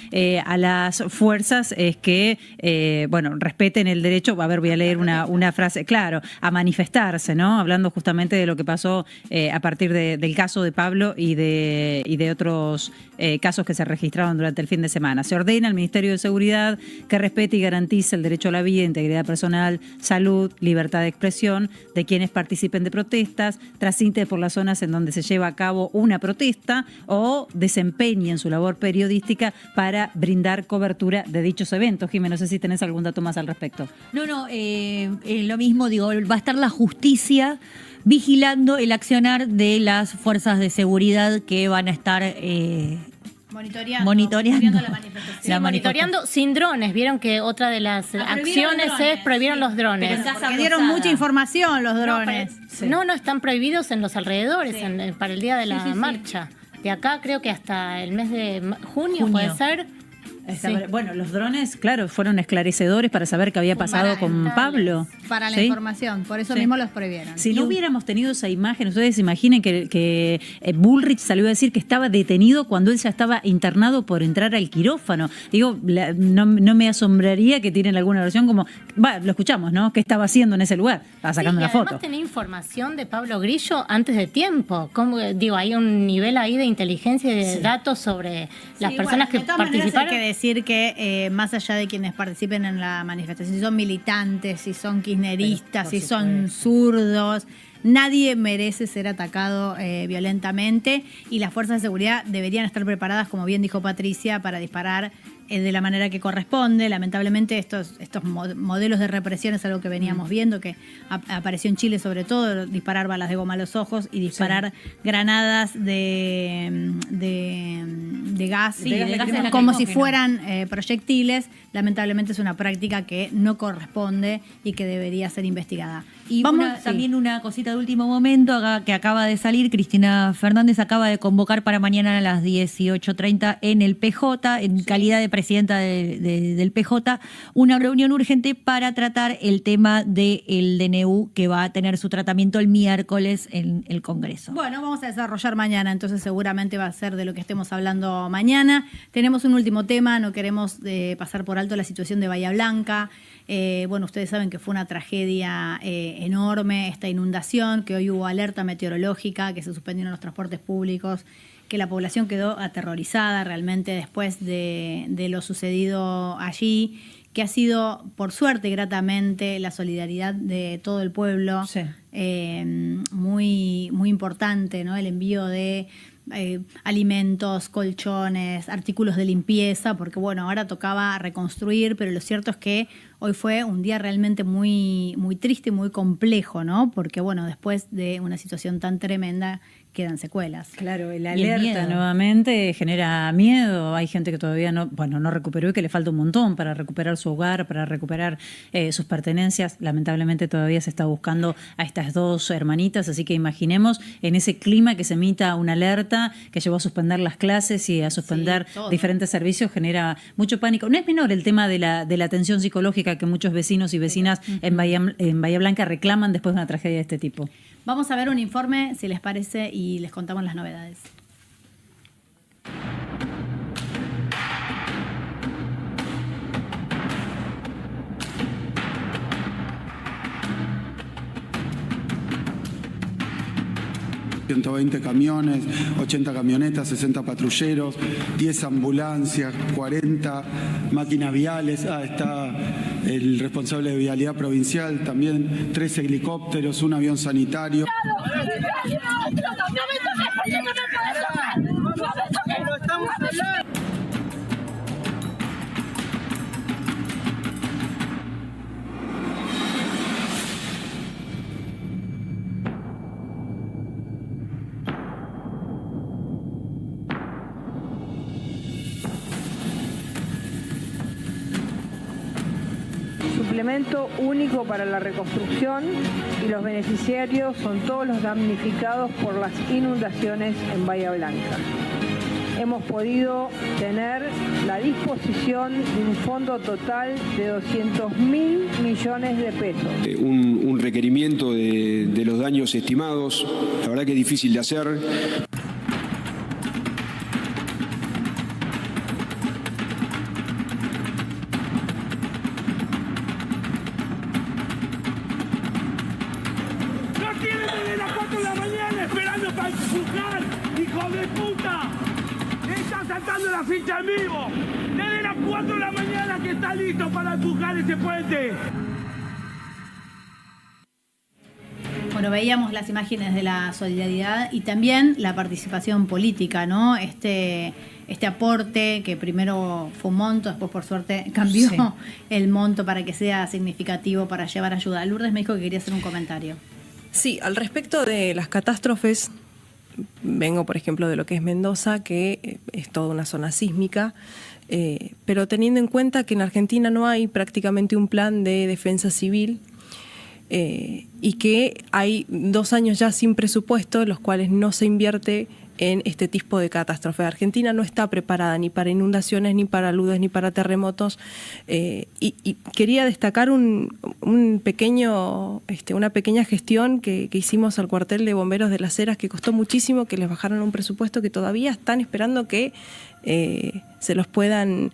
a las fuerzas es que que, respeten el derecho, a ver, voy a leer una frase, claro, a manifestarse, ¿no? Hablando justamente de lo que pasó a partir del caso de Pablo y de otros casos que se registraron durante el fin de semana. Se ordena al Ministerio de Seguridad que respete y garantice el derecho a la vida, integridad personal, salud, libertad de expresión de quienes participen de protestas, transiten por las zonas en donde se lleva a cabo una protesta o desempeñen su labor periodística para brindar cobertura de dichos eventos. Jimé, no sé si tenés algún dato más al respecto. No, lo mismo, digo, va a estar la justicia vigilando el accionar de las fuerzas de seguridad que van a estar monitoreando la manifestación. Sí, monitoreando sin drones. Vieron que otra de las acciones es prohibieron los drones. Porque dieron mucha información los drones. No, están prohibidos en los alrededores para el día de la marcha. De acá creo que hasta el mes de junio. Puede ser. Sí. Bueno, los drones, claro, fueron esclarecedores para saber qué había pasado con Pablo. Para la información, por eso mismo los prohibieron. Si no hubiéramos tenido esa imagen, ustedes imaginen que Bullrich salió a decir que estaba detenido cuando él ya estaba internado por entrar al quirófano. Digo, no me asombraría que tienen alguna versión como, lo escuchamos, ¿no? ¿Qué estaba haciendo en ese lugar? Estaba sacando una foto. Además tenía información de Pablo Grillo antes de tiempo. Hay un nivel ahí de inteligencia y de datos sobre las personas que participaron. Decir que más allá de quienes participen en la manifestación, si son militantes, si son kirchneristas, si son zurdos, nadie merece ser atacado violentamente, y las fuerzas de seguridad deberían estar preparadas, como bien dijo Patricia, para disparar de la manera que corresponde. Lamentablemente estos modelos de represión es algo que veníamos viendo, que apareció en Chile sobre todo, disparar balas de goma a los ojos y disparar granadas de gas, como si fueran proyectiles. Lamentablemente es una práctica que no corresponde y que debería ser investigada. Y también una cosita de último momento que acaba de salir. Cristina Fernández acaba de convocar para mañana a las 18:30 en el PJ, en calidad de presidenta del PJ, una reunión urgente para tratar el tema del DNU, que va a tener su tratamiento el miércoles en el Congreso. Bueno, vamos a desarrollar mañana, entonces seguramente va a ser de lo que estemos hablando mañana. Tenemos un último tema, no queremos pasar por alto la situación de Bahía Blanca. Ustedes saben que fue una tragedia enorme esta inundación, que hoy hubo alerta meteorológica, que se suspendieron los transportes públicos, que la población quedó aterrorizada realmente después de lo sucedido allí, que ha sido, por suerte, gratamente, la solidaridad de todo el pueblo, muy, muy importante, ¿no? El envío de alimentos, colchones, artículos de limpieza, porque ahora tocaba reconstruir, pero lo cierto es que hoy fue un día realmente muy, muy triste y muy complejo, ¿no? Porque después de una situación tan tremenda quedan secuelas. Claro, el alerta nuevamente genera miedo. Hay gente que todavía no recuperó y que le falta un montón para recuperar su hogar, para recuperar sus pertenencias. Lamentablemente todavía se está buscando a estas dos hermanitas, así que imaginemos en ese clima que se emita una alerta que llevó a suspender las clases y a suspender diferentes servicios, genera mucho pánico. No es menor el tema de la atención psicológica que muchos vecinos y vecinas en Bahía Blanca reclaman después de una tragedia de este tipo. Vamos a ver un informe, si les parece, y les contamos las novedades. ...120 camiones, 80 camionetas, 60 patrulleros, 10 ambulancias, 40 máquinas viales. Está el responsable de vialidad provincial también, 3 helicópteros, un avión sanitario. Suplemento único para la reconstrucción, y los beneficiarios son todos los damnificados por las inundaciones en Bahía Blanca. Hemos podido tener la disposición de un fondo total de 200.000 millones de pesos. Un requerimiento de los daños estimados, la verdad que es difícil de hacer. están vivos. Desde las 4 de la mañana que está listo para empujar ese puente. Bueno, veíamos las imágenes de la solidaridad y también la participación política, ¿no? Este aporte que primero fue un monto, después por suerte cambió el monto para que sea significativo para llevar ayuda. Lourdes me dijo que quería hacer un comentario. Sí, al respecto de las catástrofes, vengo por ejemplo de lo que es Mendoza, que es toda una zona sísmica, pero teniendo en cuenta que en Argentina no hay prácticamente un plan de defensa civil, y que hay 2 años ya sin presupuesto, los cuales no se invierte en este tipo de catástrofe. Argentina no está preparada ni para inundaciones, ni para aludes, ni para terremotos. Y quería destacar una pequeña gestión que hicimos al cuartel de bomberos de Las Heras, que costó muchísimo, que les bajaron un presupuesto que todavía están esperando que se los puedan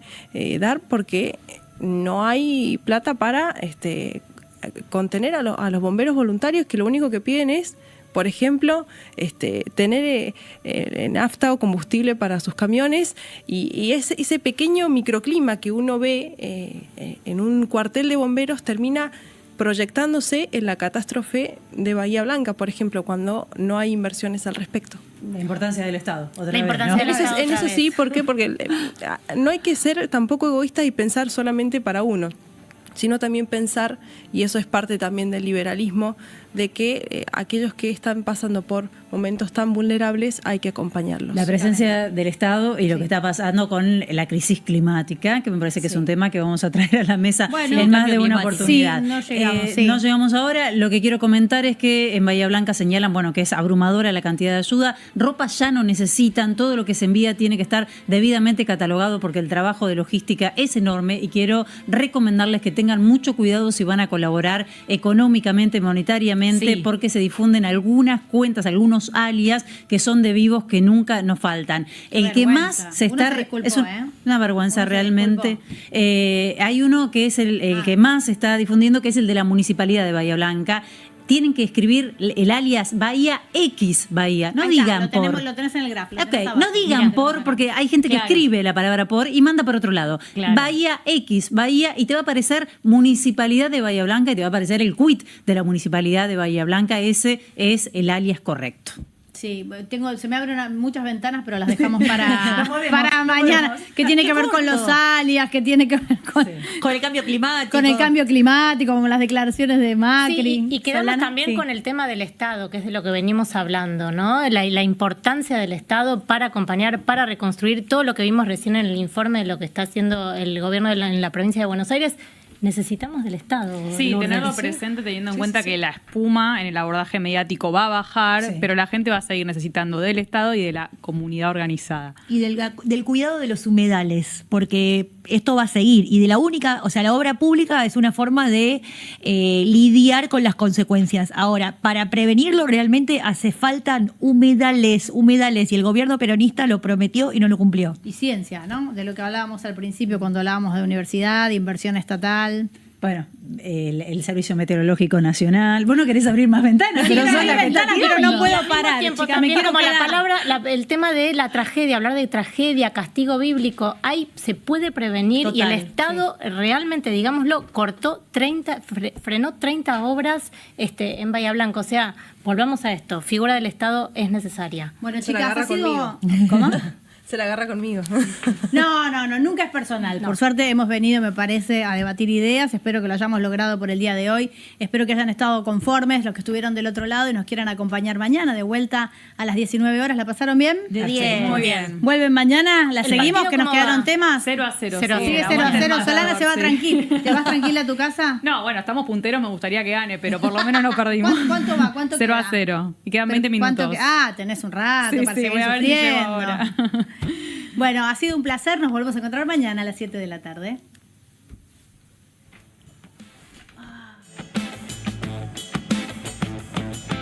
dar, porque no hay plata para contener a los bomberos voluntarios, que lo único que piden es, por ejemplo, tener nafta o combustible para sus camiones, y ese pequeño microclima que uno ve en un cuartel de bomberos termina proyectándose en la catástrofe de Bahía Blanca, por ejemplo, cuando no hay inversiones al respecto. La importancia del Estado. En eso sí, ¿por qué? Porque no hay que ser tampoco egoístas y pensar solamente para uno, sino también pensar, y eso es parte también del liberalismo, de que aquellos que están pasando por momentos tan vulnerables hay que acompañarlos. La presencia del Estado y lo que está pasando con la crisis climática, que me parece que es un tema que vamos a traer a la mesa en más de una oportunidad. No llegamos ahora. Lo que quiero comentar es que en Bahía Blanca señalan, que es abrumadora la cantidad de ayuda. Ropa ya no necesitan, todo lo que se envía tiene que estar debidamente catalogado, porque el trabajo de logística es enorme, y quiero recomendarles que tengan mucho cuidado si van a colaborar económicamente, monetariamente, porque se difunden algunas cuentas, algunos alias que son de vivos que nunca nos faltan. El que más se está... Es una vergüenza realmente. Hay uno que es el que más se está difundiendo, que es el de la Municipalidad de Bahía Blanca. Tienen que escribir el alias Bahía X Bahía. No digan por. Lo tenés en el gráfico. No digan porque hay gente que escribe la palabra por y manda por otro lado. Bahía X Bahía, y te va a aparecer Municipalidad de Bahía Blanca, y te va a aparecer el quit de la Municipalidad de Bahía Blanca. Ese es el alias correcto. Sí, se me abren muchas ventanas, pero las dejamos para mañana. Que tiene que ver con los alias, que tiene que ver con el cambio climático. Con el cambio climático, como las declaraciones de Macri. Sí, y quedamos también con el tema del Estado, que es de lo que venimos hablando, ¿no? La importancia del Estado para acompañar, para reconstruir todo lo que vimos recién en el informe de lo que está haciendo el gobierno en la provincia de Buenos Aires. Necesitamos del Estado. Sí, tenerlo presente, teniendo en cuenta que la espuma en el abordaje mediático va a bajar, pero la gente va a seguir necesitando del Estado y de la comunidad organizada. Y del cuidado de los humedales, porque esto va a seguir. Y de la obra pública es una forma de lidiar con las consecuencias. Ahora, para prevenirlo realmente hace falta humedales, y el gobierno peronista lo prometió y no lo cumplió. Y ciencia, ¿no? De lo que hablábamos al principio cuando hablábamos de universidad, de inversión estatal. Bueno, el Servicio Meteorológico Nacional. Vos no querés abrir más ventanas, pero no puedo parar. Chica, también como la palabra, el tema de la tragedia, hablar de tragedia, castigo bíblico, se puede prevenir. Total, y el Estado realmente, digámoslo, frenó 30 obras en Bahía Blanca. O sea, volvamos a esto, figura del Estado es necesaria. Bueno, chicas, ha sido... ¿Cómo? Se la agarra conmigo. No, nunca es personal. Por suerte hemos venido, me parece, a debatir ideas. Espero que lo hayamos logrado por el día de hoy. Espero que hayan estado conformes los que estuvieron del otro lado y nos quieran acompañar mañana de vuelta a las 19 horas. ¿La pasaron bien? De 10. Muy bien. ¿Vuelven mañana? ¿La seguimos? ¿Que nos quedaron temas? 0-0. Sigue 0-0. Solana se va tranquila. ¿Te vas tranquila a tu casa? No, bueno, estamos punteros, me gustaría que gane, pero por lo menos no perdimos. ¿Cuánto va? ¿Cuánto 0-0. Y quedan 20 minutos. Tenés un rato para seguir voy a ver si llego sufriendo. ahora. Bueno, ha sido un placer. Nos volvemos a encontrar mañana a las 7 de la tarde.